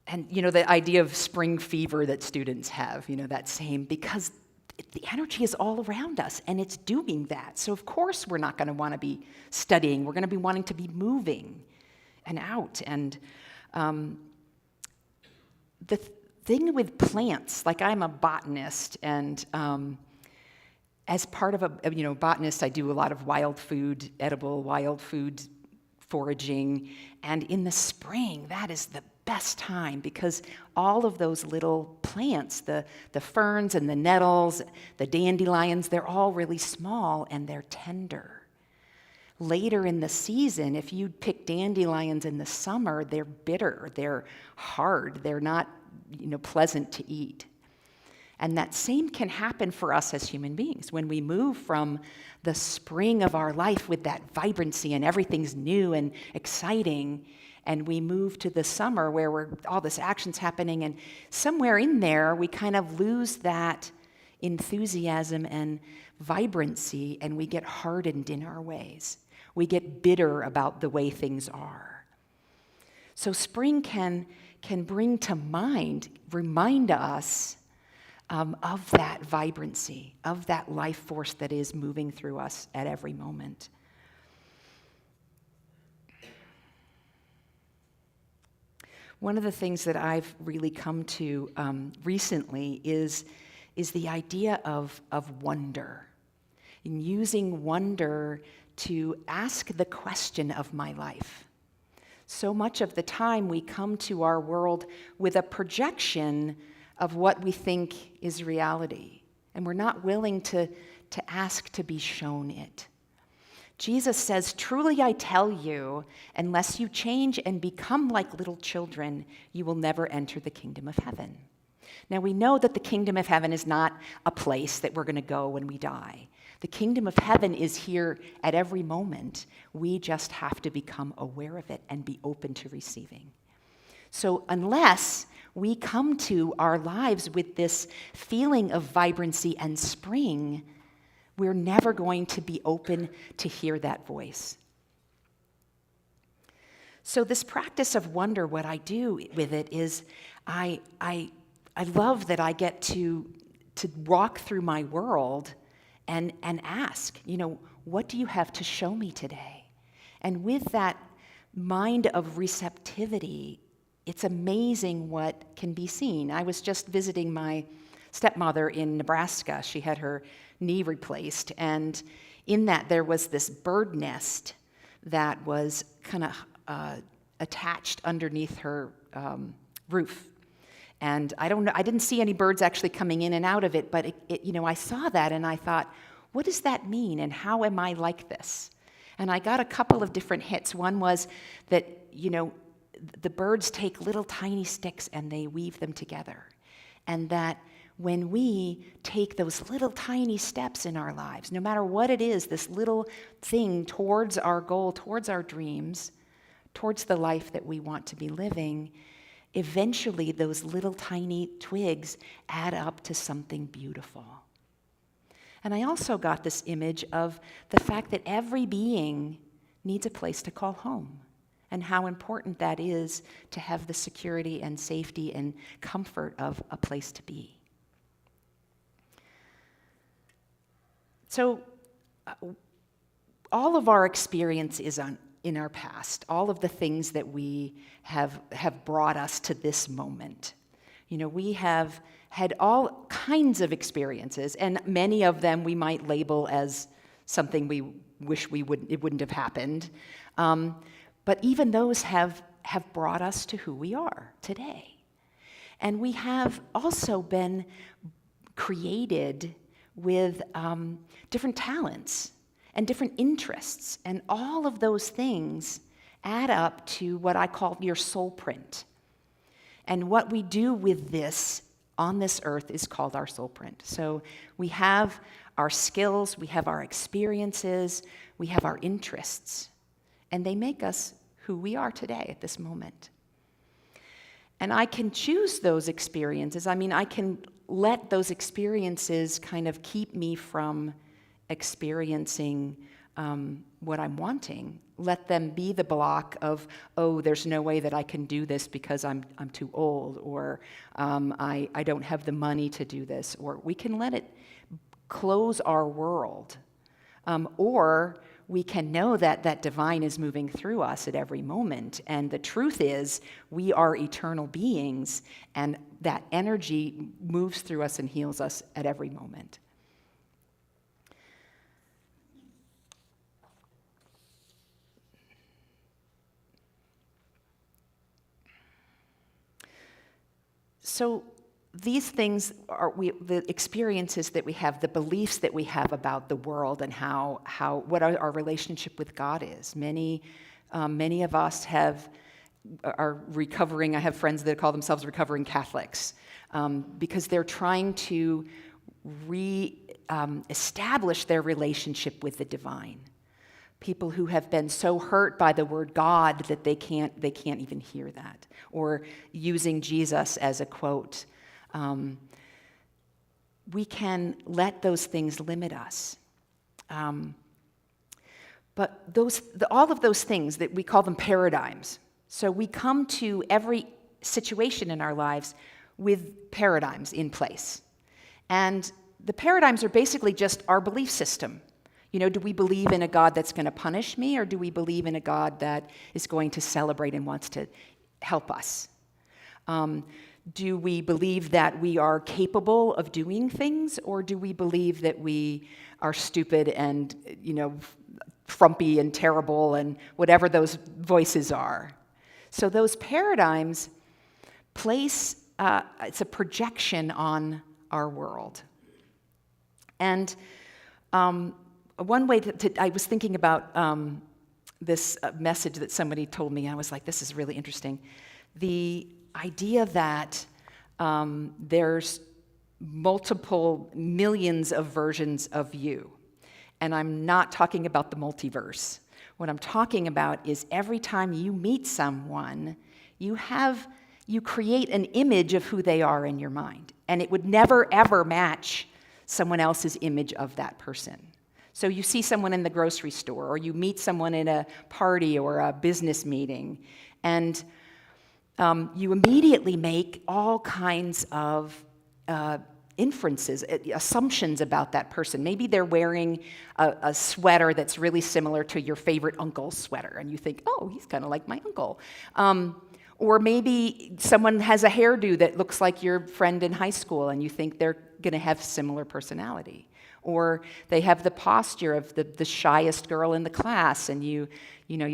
Speaker 15: And, you know, the idea of spring fever that students have, you know, that same, because the energy is all around us, and it's doing that. So, of course, we're not going to want to be studying. We're going to be wanting to be moving and out. And the thing with plants, like I'm a botanist, and as part of a botanist, I do a lot of wild food, edible wild food foraging. And in the spring, that is the best time because all of those little plants, the ferns and the nettles, the dandelions, they're all really small and they're tender. Later in the season, if you pick dandelions in the summer, they're bitter, they're hard, they're not, pleasant to eat. And that same can happen for us as human beings. When we move from the spring of our life with that vibrancy and everything's new and exciting, and we move to the summer where all this action's happening, and somewhere in there we kind of lose that enthusiasm and vibrancy, and we get hardened in our ways. We get bitter about the way things are. So spring can bring to mind, remind us of that vibrancy, of that life force that is moving through us at every moment. One of the things that I've really come to recently is the idea of wonder, and using wonder to ask the question of my life. So much of the time we come to our world with a projection of what we think is reality, and we're not willing to ask to be shown it. Jesus says, "Truly I tell you, unless you change and become like little children, you will never enter the kingdom of heaven." Now we know that the kingdom of heaven is not a place that we're going to go when we die. The kingdom of heaven is here at every moment. We just have to become aware of it and be open to receiving. So unless we come to our lives with this feeling of vibrancy and spring, we're never going to be open to hear that voice. So this practice of wonder, what I do with it is I love that I get to walk through my world and ask, what do you have to show me today? And with that mind of receptivity, it's amazing what can be seen. I was just visiting my stepmother in Nebraska. She had her knee replaced, and in that there was this bird nest that was kind of attached underneath her roof. And I didn't see any birds actually coming in and out of it, but I saw that and I thought, what does that mean and how am I like this? And I got a couple of different hits. One was that, the birds take little tiny sticks and they weave them together. And that when we take those little tiny steps in our lives, no matter what it is, this little thing towards our goal, towards our dreams, towards the life that we want to be living, eventually those little tiny twigs add up to something beautiful. And I also got this image of the fact that every being needs a place to call home, and how important that is to have the security and safety and comfort of a place to be. So all of our experience is in our past, all of the things that we have brought us to this moment. We have had all kinds of experiences, and many of them we might label as something we wish it wouldn't have happened. But even those have brought us to who we are today. And we have also been created with different talents and different interests, and all of those things add up to what I call your soul print. And what we do with this on this earth is called our soul print. So we have our skills, we have our experiences, we have our interests, and they make us who we are today at this moment. And I can choose those experiences. I can let those experiences kind of keep me from experiencing what I'm wanting. Let them be the block of, oh, there's no way that I can do this because I'm too old, or I don't have the money to do this, or we can let it close our world. Or we can know that that divine is moving through us at every moment. And the truth is, we are eternal beings, and that energy moves through us and heals us at every moment. So these things are the experiences that we have, the beliefs that we have about the world, and what our relationship with God is. Many of us are recovering. I have friends that call themselves recovering Catholics because they're trying to establish their relationship with the divine. People who have been so hurt by the word God that they can't even hear that, or using Jesus as a quote. We can let those things limit us. But all of those things, that we call them paradigms. So we come to every situation in our lives with paradigms in place. And the paradigms are basically just our belief system. Do we believe in a God that's going to punish me, or do we believe in a God that is going to celebrate and wants to help us? Do we believe that we are capable of doing things, or do we believe that we are stupid and, frumpy and terrible and whatever those voices are? So those paradigms place, it's a projection on our world. And one way I was thinking about this message that somebody told me, and I was like, this is really interesting. The idea that there's multiple millions of versions of you. And I'm not talking about the multiverse. What I'm talking about is every time you meet someone, you create an image of who they are in your mind. And it would never, ever match someone else's image of that person. So you see someone in the grocery store, or you meet someone in a party or a business meeting, and you immediately make all kinds of inferences, assumptions about that person. Maybe they're wearing a sweater that's really similar to your favorite uncle's sweater, and you think, oh, he's kind of like my uncle. Or maybe someone has a hairdo that looks like your friend in high school, and you think they're going to have similar personality. Or they have the posture of the shyest girl in the class, and you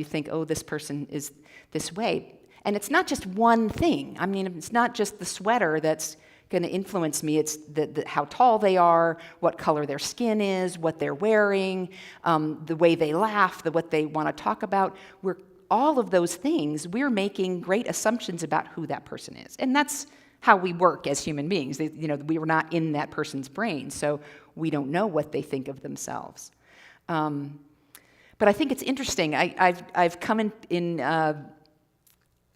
Speaker 15: think, oh, this person is this way. And it's not just one thing. It's not just the sweater that's going to influence me. It's how tall they are, what color their skin is, what they're wearing, the way they laugh, what they want to talk about. All of those things, we're making great assumptions about who that person is. And that's how we work as human beings. We were not in that person's brain, so we don't know what they think of themselves. But I think it's interesting. I've come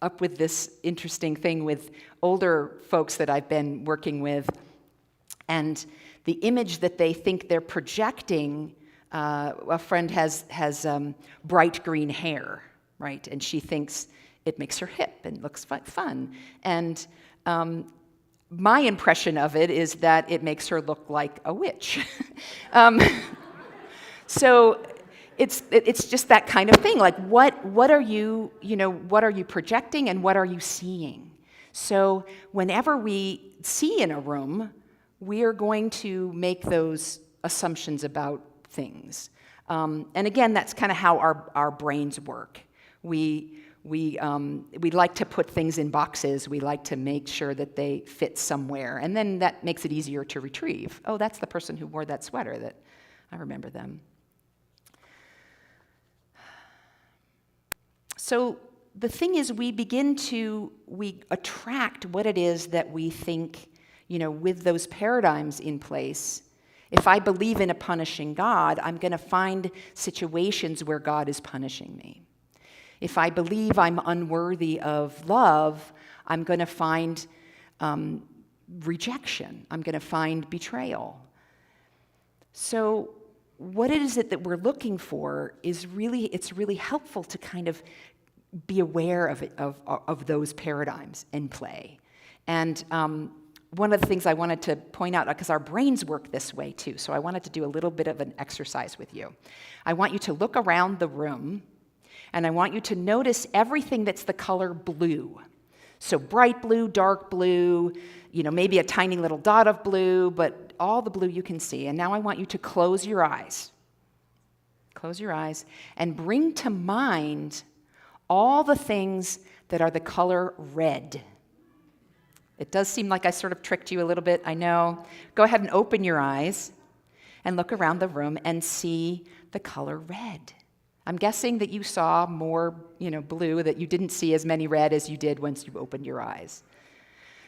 Speaker 15: up with this interesting thing with older folks that I've been working with, and the image that they think they're projecting. A friend has bright green hair, right? And she thinks it makes her hip and looks fun. And my impression of it is that it makes her look like a witch. So it's just that kind of thing. Like, what are you, what are you projecting and what are you seeing? So whenever we see in a room, we are going to make those assumptions about things. And again, that's kind of how our brains work. We like to put things in boxes. We like to make sure that they fit somewhere. And then that makes it easier to retrieve. Oh, that's the person who wore that sweater. That I remember them. So the thing is, we attract what it is that we think, with those paradigms in place. If I believe in a punishing God, I'm going to find situations where God is punishing me. If I believe I'm unworthy of love, I'm going to find rejection. I'm going to find betrayal. So what is it that we're looking for is it's really helpful to kind of be aware of those paradigms in play. And one of the things I wanted to point out, because our brains work this way too, so I wanted to do a little bit of an exercise with you. I want you to look around the room, and I want you to notice everything that's the color blue. So bright blue, dark blue, maybe a tiny little dot of blue, but all the blue you can see. And now I want you to close your eyes. Close your eyes and bring to mind all the things that are the color red. It does seem like I sort of tricked you a little bit, I know. Go ahead and open your eyes and look around the room and see the color red. I'm guessing that you saw more, blue, that you didn't see as many red as you did once you opened your eyes.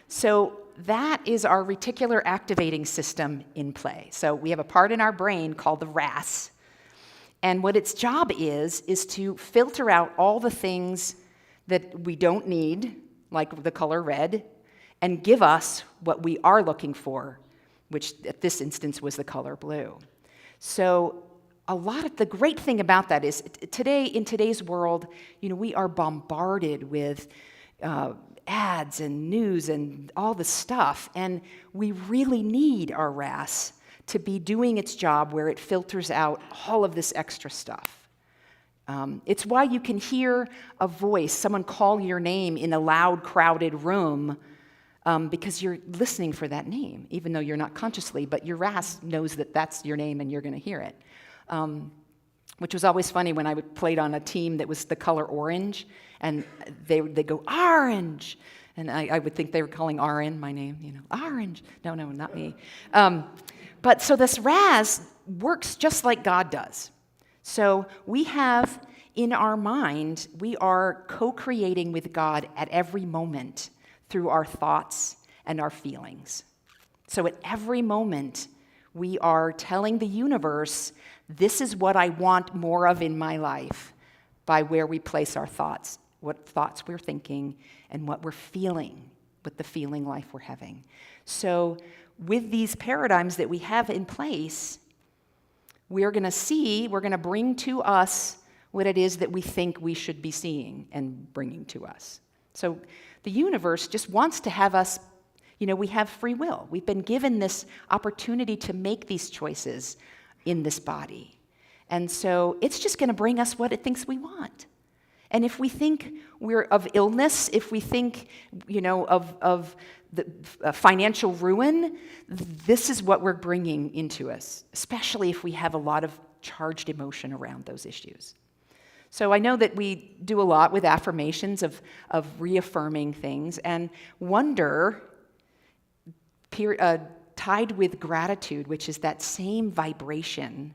Speaker 15: So that is our reticular activating system in play. So we have a part in our brain called the RAS, and what its job is to filter out all the things that we don't need, like the color red, and give us what we are looking for, which at this instance was the color blue. So the great thing about that is in today's world, we are bombarded with ads and news and all this stuff, and we really need our RAS to be doing its job where it filters out all of this extra stuff. It's why you can hear a voice, someone call your name in a loud, crowded room, because you're listening for that name, even though you're not consciously, but your RAS knows that that's your name and you're going to hear it. Which was always funny when I played on a team that was the color orange, and they go, orange! And I would think they were calling Arehn my name, orange. No, not me. But so this RAS works just like God does. So we have in our mind, we are co-creating with God at every moment through our thoughts and our feelings. So at every moment, we are telling the universe, this is what I want more of in my life, by where we place our thoughts, what thoughts we're thinking, and what we're feeling, with the feeling life we're having. So with these paradigms that we have in place, we're going to bring to us what it is that we think we should be seeing and bringing to us. So the universe just wants to have us, we have free will. We've been given this opportunity to make these choices in this body. And so it's just going to bring us what it thinks we want. And if we think we're of illness, if we think, of the financial ruin, this is what we're bringing into us, especially if we have a lot of charged emotion around those issues. So I know that we do a lot with affirmations of reaffirming things, and wonder, tied with gratitude, which is that same vibration,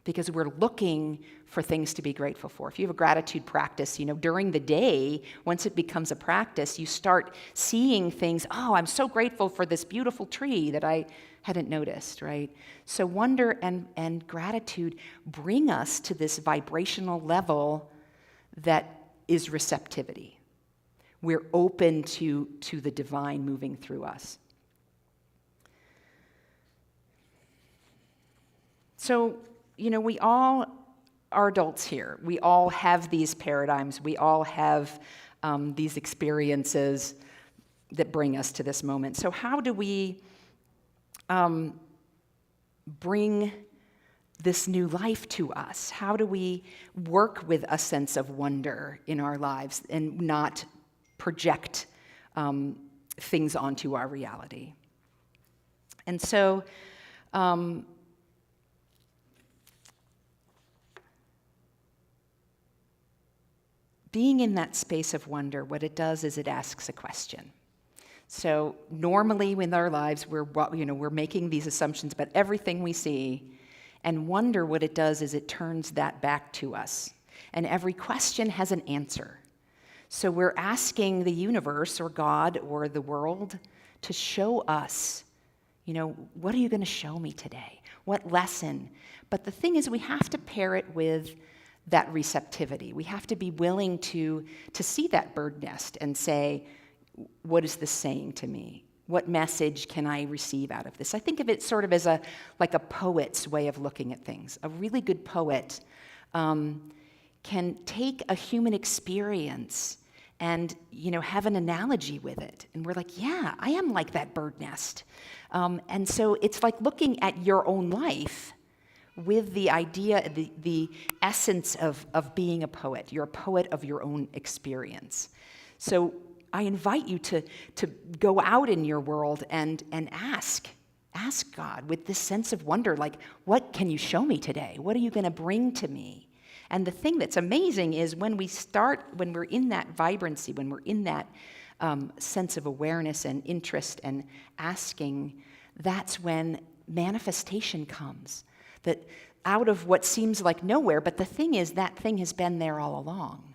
Speaker 15: because we're looking for things to be grateful for. If you have a gratitude practice, during the day, once it becomes a practice, you start seeing things, oh, I'm so grateful for this beautiful tree that I hadn't noticed, right? So wonder and gratitude bring us to this vibrational level that is receptivity. We're open to the divine moving through us. So, we all are adults here. We all have these paradigms. We all have these experiences that bring us to this moment. So how do we bring this new life to us? How do we work with a sense of wonder in our lives and not project things onto our reality? And so, being in that space of wonder, what it does is it asks a question. So normally in our lives, we're making these assumptions about everything we see, and wonder, what it does is it turns that back to us. And every question has an answer. So we're asking the universe or God or the world to show us, what are you going to show me today? What lesson? But the thing is, we have to pair it with that receptivity. We have to be willing to see that bird nest and say, what is this saying to me? What message can I receive out of this? I think of it sort of as like a poet's way of looking at things. A really good poet can take a human experience and have an analogy with it. And we're like, yeah, I am like that bird nest. And so it's like looking at your own life with the idea, the essence of being a poet. You're a poet of your own experience. So I invite you to go out in your world and ask God with this sense of wonder, like, what can you show me today? What are you going to bring to me? And the thing that's amazing is when we're in that vibrancy, when we're in that sense of awareness and interest and asking, that's when manifestation comes. That out of what seems like nowhere, but the thing is, that thing has been there all along.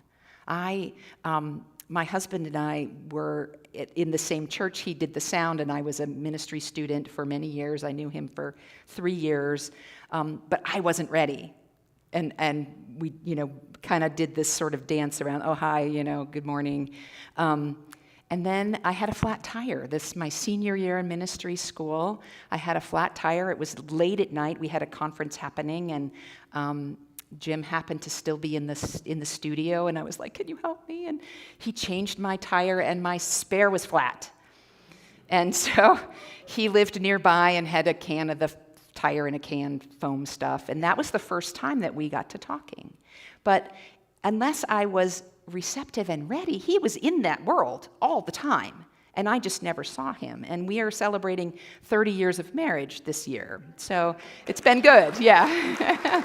Speaker 15: My husband and I were in the same church. He did the sound, and I was a ministry student for many years. I knew him for 3 years, but I wasn't ready. And we, kind of did this sort of dance around, oh, hi, good morning. And then I had a flat tire. My senior year in ministry school, I had a flat tire. It was late at night. We had a conference happening, and Jim happened to still be in the studio, and I was like, can you help me? And he changed my tire, and my spare was flat. And so he lived nearby and had a can of the tire and a can foam stuff, and that was the first time that we got to talking. But unless I was receptive and ready, he was in that world all the time, and I just never saw him. And we are celebrating 30 years of marriage this year, so it's been good, yeah.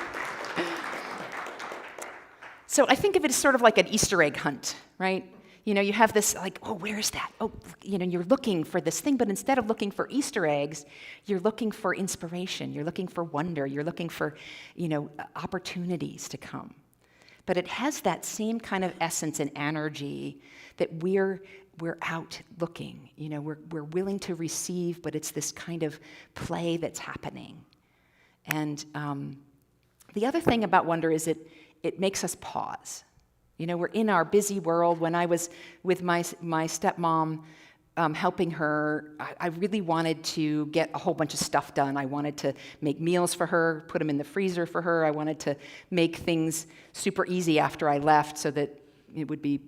Speaker 15: So I think of it as sort of like an Easter egg hunt, right? You have this like, oh, where is that? Oh, you're looking for this thing, but instead of looking for Easter eggs, you're looking for inspiration, you're looking for wonder, you're looking for, opportunities to come. But it has that same kind of essence and energy that we're out looking. We're willing to receive, but it's this kind of play that's happening. And the other thing about wonder is it makes us pause. We're in our busy world. When I was with my stepmom, helping her, I really wanted to get a whole bunch of stuff done. I wanted to make meals for her, put them in the freezer for her. I wanted to make things super easy after I left so that it would be,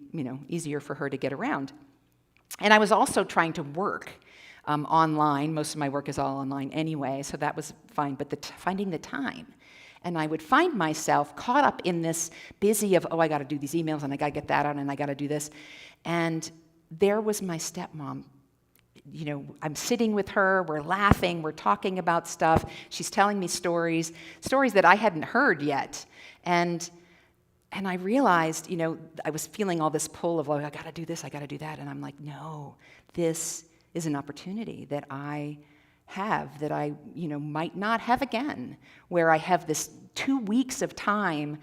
Speaker 15: easier for her to get around. And I was also trying to work online. Most of my work is all online anyway, so that was fine. But finding the time. And I would find myself caught up in this busy of, I got to do these emails, and I got to get that out, and I got to do this. And there was my stepmom. I'm sitting with her, we're laughing, we're talking about stuff. She's telling me stories that I hadn't heard yet. And I realized, I was feeling all this pull of, I got to do this, I got to do that. And I'm like, no, this is an opportunity that I have that I, might not have again, where I have this 2 weeks of time.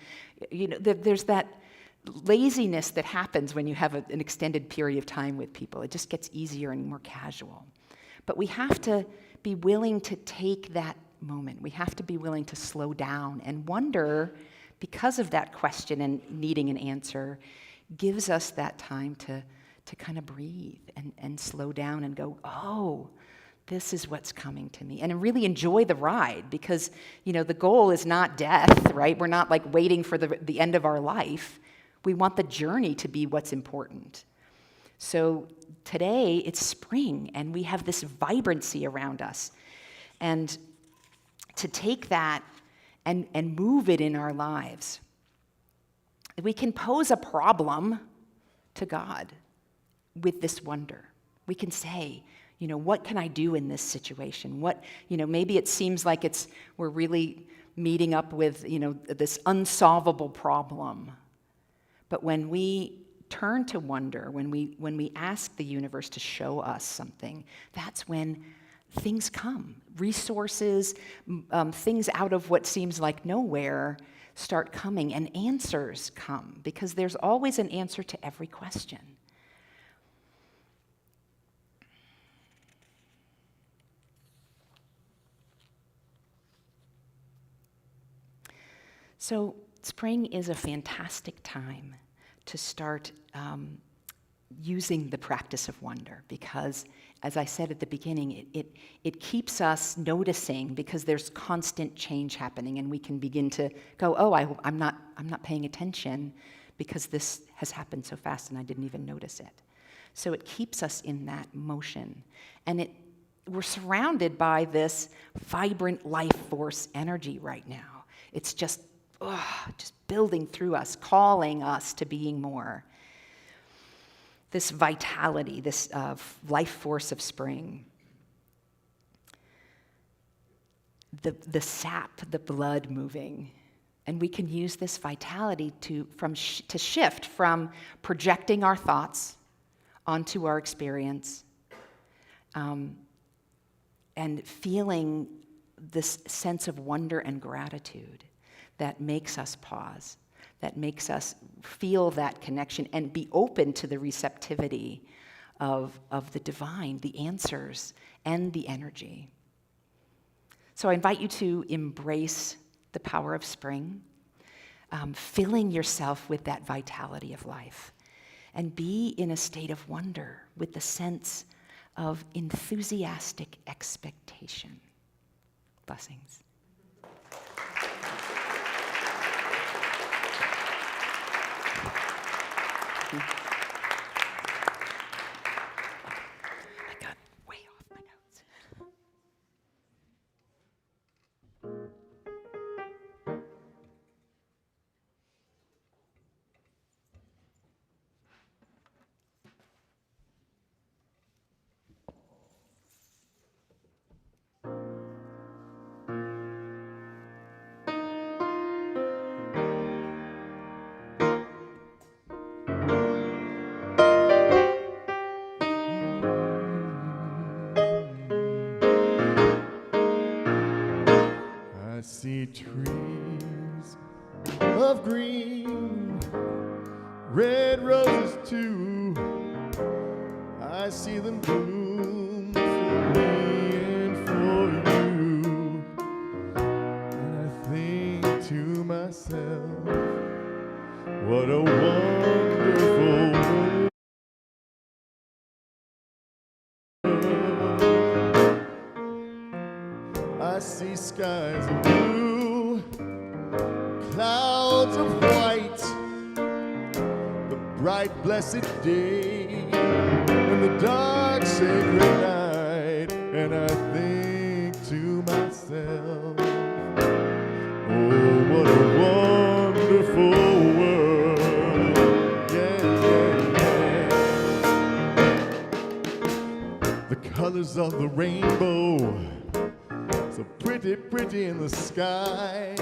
Speaker 15: There's that laziness that happens when you have an extended period of time with people. It just gets easier and more casual. But we have to be willing to take that moment. We have to be willing to slow down, and wonder, because of that question and needing an answer, gives us that time to kind of breathe and slow down and go, oh, this is what's coming to me. And really enjoy the ride, because, the goal is not death, right? We're not like waiting for the end of our life. We want the journey to be what's important. So today it's spring, and we have this vibrancy around us. And to take that and move it in our lives. We can pose a problem to God with this wonder. We can say, what can I do in this situation? Maybe it seems like we're really meeting up with, this unsolvable problem. But when we turn to wonder, when we ask the universe to show us something, that's when things come. Resources, things out of what seems like nowhere start coming, and answers come, because there's always an answer to every question. So spring is a fantastic time to start using the practice of wonder, because, as I said at the beginning, it keeps us noticing, because there's constant change happening, and we can begin to go, I'm not paying attention because this has happened so fast and I didn't even notice it. So it keeps us in that motion, and we're surrounded by this vibrant life force energy right now. It's just building through us, calling us to being more. This vitality, this life force of spring. The sap, the blood moving. And we can use this vitality to shift from projecting our thoughts onto our experience, and feeling this sense of wonder and gratitude that makes us pause, that makes us feel that connection and be open to the receptivity of the divine, the answers, and the energy. So I invite you to embrace the power of spring, filling yourself with that vitality of life, and be in a state of wonder with the sense of enthusiastic expectation. Blessings. I got way off my notes.
Speaker 3: I see trees of green, red roses too. I see them bloom for me and for you. And I think to myself, what a wonderful world. I see skies of blue, clouds of white, the bright blessed day, and the dark sacred night. And I think to myself, oh, what a wonderful world. Yeah, yeah, yeah. The colors of the rainbow, so pretty, pretty in the sky,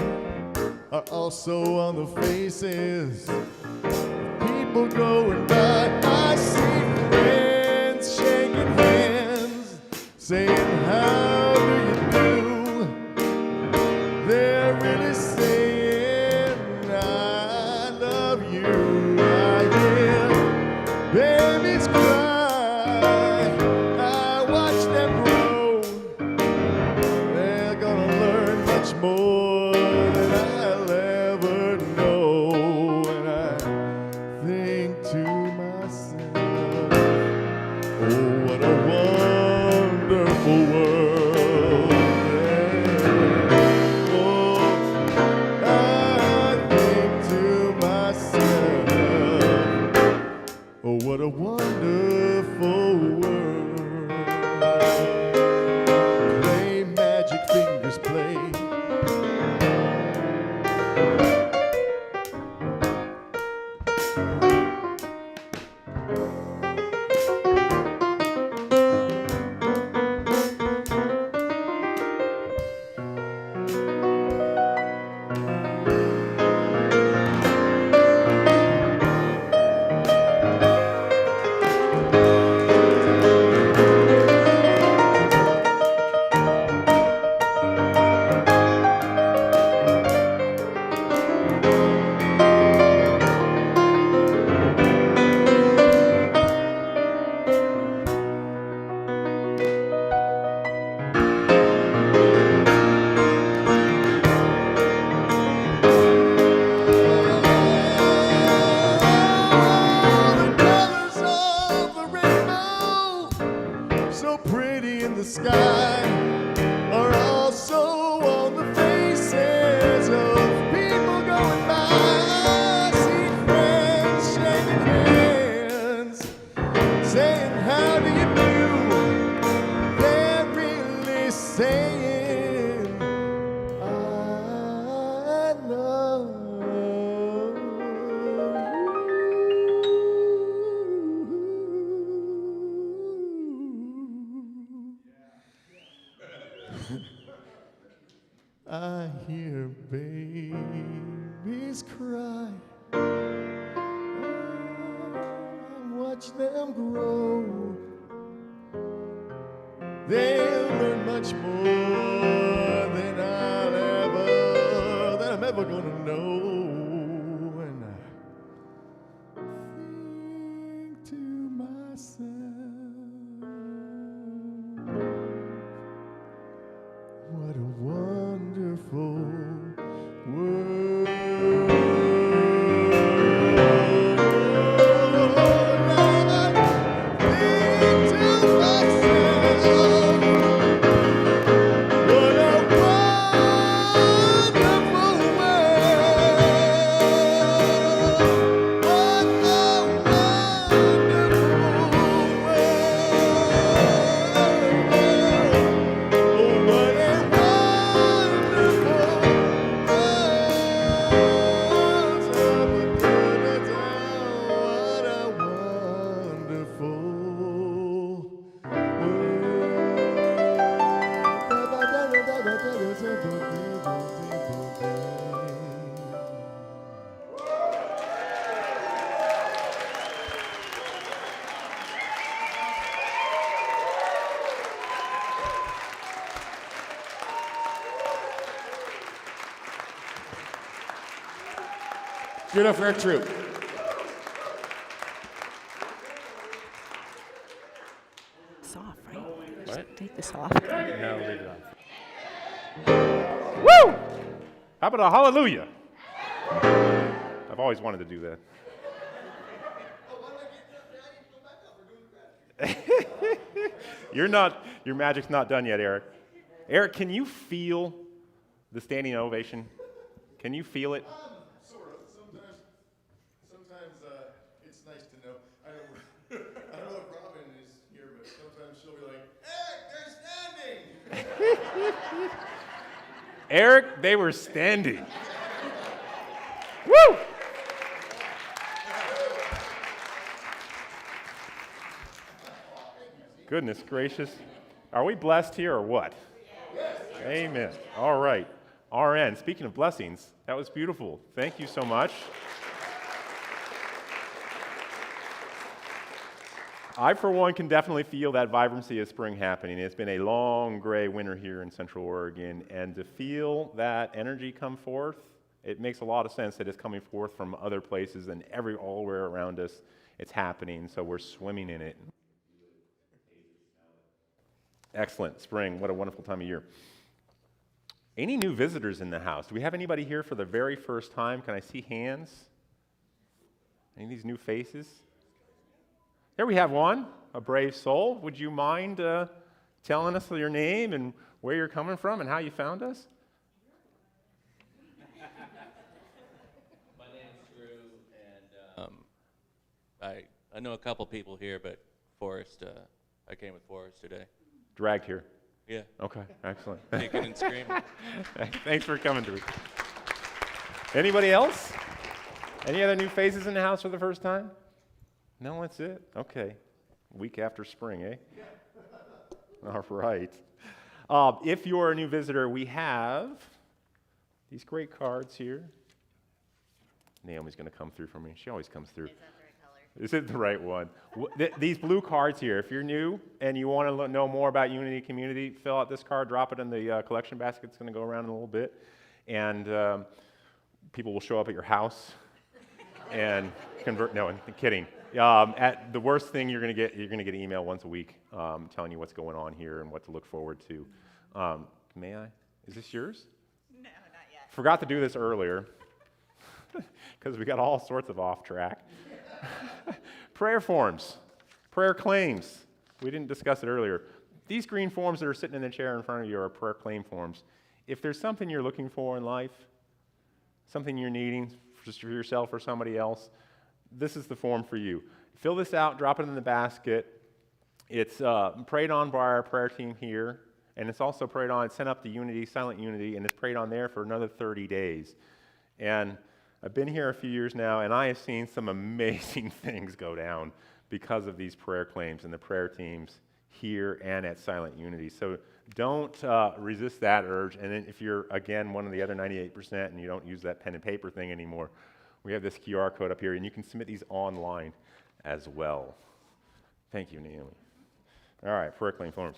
Speaker 3: are also on the faces of people going by. I see friends shaking hands, saying, how do you do? They're really saying, I love you. I hear babies cry, I watch them grow. They're gonna learn much more than I'll ever know. And I think to myself, oh, what a wonderful world. so pretty in the sky are also on the faces of people going by. I see friends shaking hands, saying, how do you do? They're really saying, I love you. I hear babies cry. I watch them grow. They'll learn much more than I'm ever gonna know. And I think to myself, what a wonderful world.
Speaker 1: Give it up for our troop.
Speaker 15: It's off, right?
Speaker 4: What?
Speaker 15: Take this off.
Speaker 4: No, leave it on. Woo! How about a hallelujah? I've always wanted to do that. Your magic's not done yet, Eric. Eric, can you feel the standing ovation? Can you feel it?
Speaker 3: Sort of. Sometimes it's nice to know. I don't know if Robin is here, but sometimes she'll be like, Eric, they're standing!
Speaker 4: Eric, they were standing. Woo! Goodness gracious. Are we blessed here or what? Amen. All right. Arehn, speaking of blessings, that was beautiful. Thank you so much. I, for one, can definitely feel that vibrancy of spring happening. It's been a long gray winter here in Central Oregon, and to feel that energy come forth, it makes a lot of sense that it's coming forth from other places and all around us. It's happening, so we're swimming in it. Excellent. Spring, what a wonderful time of year. Any new visitors in the house? Do we have anybody here for the very first time? Can I see hands? Any of these new faces? Here we have one, a brave soul. Would you mind telling us your name and where you're coming from and how you found us?
Speaker 17: My name's Drew, and I know a couple people here, but Forrest, I came with Forrest today.
Speaker 4: Dragged here?
Speaker 17: Yeah.
Speaker 4: Okay, excellent.
Speaker 17: Kicking and screaming.
Speaker 4: Thanks for coming, Drew. Anybody else? Any other new faces in the house for the first time? No, that's it? Okay. Week after spring, eh? All right. If you're a new visitor, we have these great cards here. Naomi's going to come through for me. She always comes through. Is it the right one? These blue cards here, if you're new and you want to know more about Unity Community, fill out this card, drop it in the collection basket. It's going to go around in a little bit. And people will show up at your house and convert. No, I'm kidding. At the worst thing you're going to get an email once a week telling you what's going on here and what to look forward to. May I? Is this yours?
Speaker 18: No, not yet.
Speaker 4: Forgot to do this earlier because we got all sorts of off track. Prayer forms, prayer claims. We didn't discuss it earlier. These green forms that are sitting in the chair in front of you are prayer claim forms. If there's something you're looking for in life, something you're needing just for yourself or somebody else, this is the form for you. Fill this out, drop it in the basket. It's prayed on by our prayer team here, and it's also prayed on, it's sent up to Unity, Silent Unity, and it's prayed on there for another 30 days. And I've been here a few years now, and I have seen some amazing things go down because of these prayer claims and the prayer teams here and at Silent Unity. So don't resist that urge. And then if you're, again, one of the other 98% and you don't use that pen and paper thing anymore, we have this QR code up here, and you can submit these online as well. Thank you, Naomi. All right, prayer claim forms.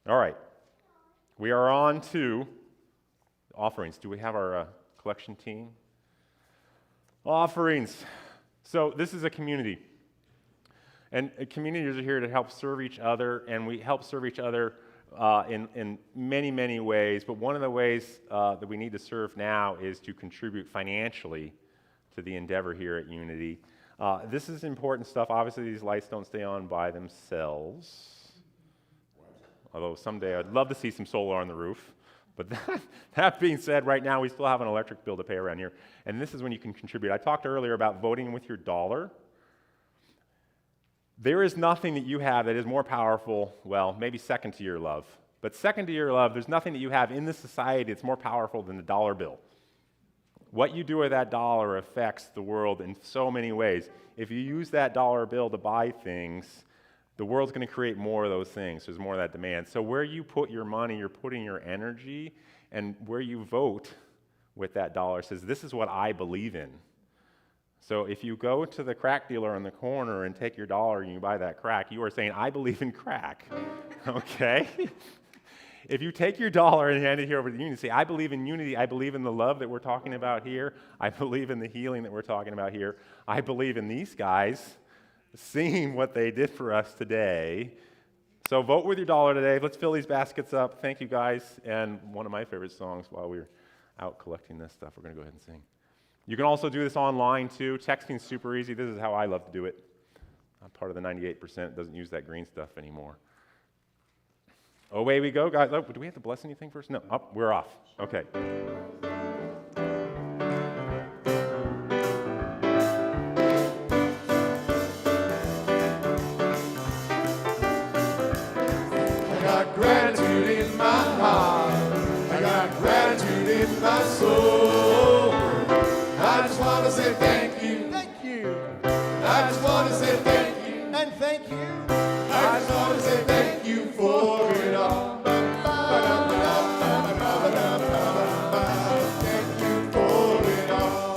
Speaker 4: All right, we are on to offerings. Do we have our collection team? Offerings. So this is a community. And communities are here to help serve each other, and we help serve each other in many, many ways. But one of the ways that we need to serve now is to contribute financially to the endeavor here at Unity. This is important stuff. Obviously, these lights don't stay on by themselves. Although someday I'd love to see some solar on the roof. But that being said, right now we still have an electric bill to pay around here. And this is when you can contribute. I talked earlier about voting with your dollar. There is nothing that you have that is more powerful, well, maybe second to your love. But second to your love, there's nothing that you have in this society that's more powerful than the dollar bill. What you do with that dollar affects the world in so many ways. If you use that dollar bill to buy things, the world's going to create more of those things. There's more of that demand. So where you put your money, you're putting your energy, and where you vote with that dollar says, this is what I believe in. So if you go to the crack dealer on the corner and take your dollar and you buy that crack, you are saying, I believe in crack. Okay? If you take your dollar and hand it here over to Unity, say, I believe in Unity, I believe in the love that we're talking about here, I believe in the healing that we're talking about here, I believe in these guys seeing what they did for us today. So vote with your dollar today. Let's fill these baskets up. Thank you, guys. And one of my favorite songs while we're out collecting this stuff, we're going to go ahead and sing. You can also do this online, too. Texting's super easy. This is how I love to do it. I'm part of the 98% that doesn't use that green stuff anymore. Away we go, guys. Oh, do we have to bless anything first? No. Oh, we're off. Okay.
Speaker 3: I got gratitude in my heart. I got gratitude in my soul. I just want to say thank you. Thank you. I just want to say thank you. And thank you. I just want to say thank you for it all. Thank you for it all.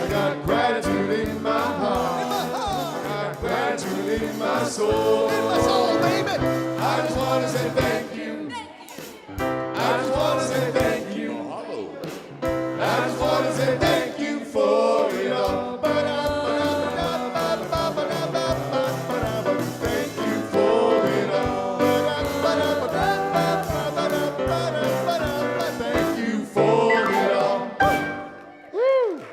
Speaker 3: I got gratitude in my heart. I got gratitude in my soul. In my soul, baby. I just want to say thank you. I just want to say thank you. I just want to say thank you for it all. Thank you for it all. Thank you for it all.
Speaker 4: Woo!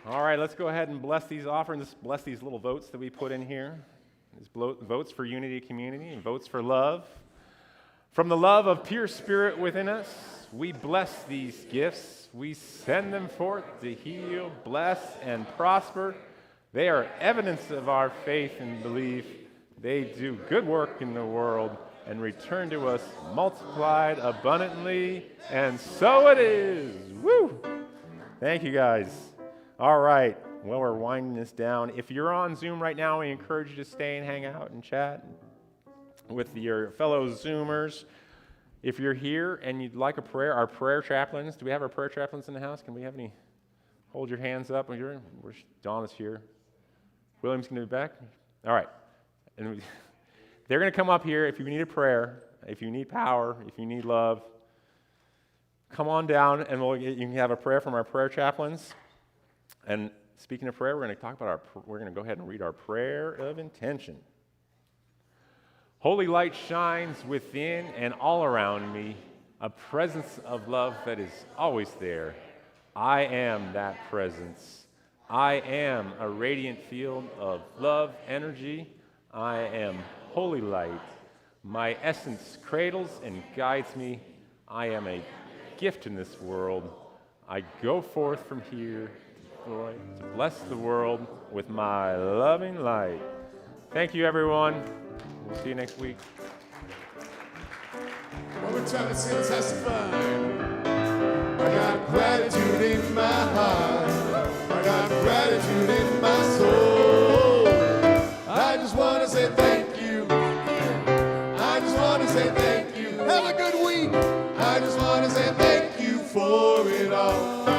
Speaker 4: All right, let's go ahead and bless these offerings, bless these little votes that we put in here. These votes for unity, community, and votes for love. From the love of pure spirit within us, we bless these gifts. We send them forth to heal, bless, and prosper. They are evidence of our faith and belief. They do good work in the world and return to us multiplied abundantly. And so it is. Woo! Thank you, guys. All right. Well, we're winding this down. If you're on Zoom right now, we encourage you to stay and hang out and chat with your fellow Zoomers. If you're here and you'd like a prayer, our prayer chaplains, do we have our prayer chaplains in the house? Can we have any? Hold your hands up. Dawn is here. William's going to be back. All right. And they're going to come up here if you need a prayer, if you need power, if you need love. Come on down, and you can have a prayer from our prayer chaplains. And speaking of prayer, we're going to go ahead and read our prayer of intention. Holy light shines within and all around me. a presence of love that is always there. I am that presence. I am a radiant field of love, energy. I am holy light. My essence cradles and guides me. I am a gift in this world. I go forth from here to bless the world with my loving light. Thank you, everyone. We'll see you next week.
Speaker 3: One more time, let's sing, let's have some fun. I got gratitude in my heart. I got gratitude in my soul. I just want to say thank you. I just want to say thank you. Have a good week. I just want to say thank you for it all.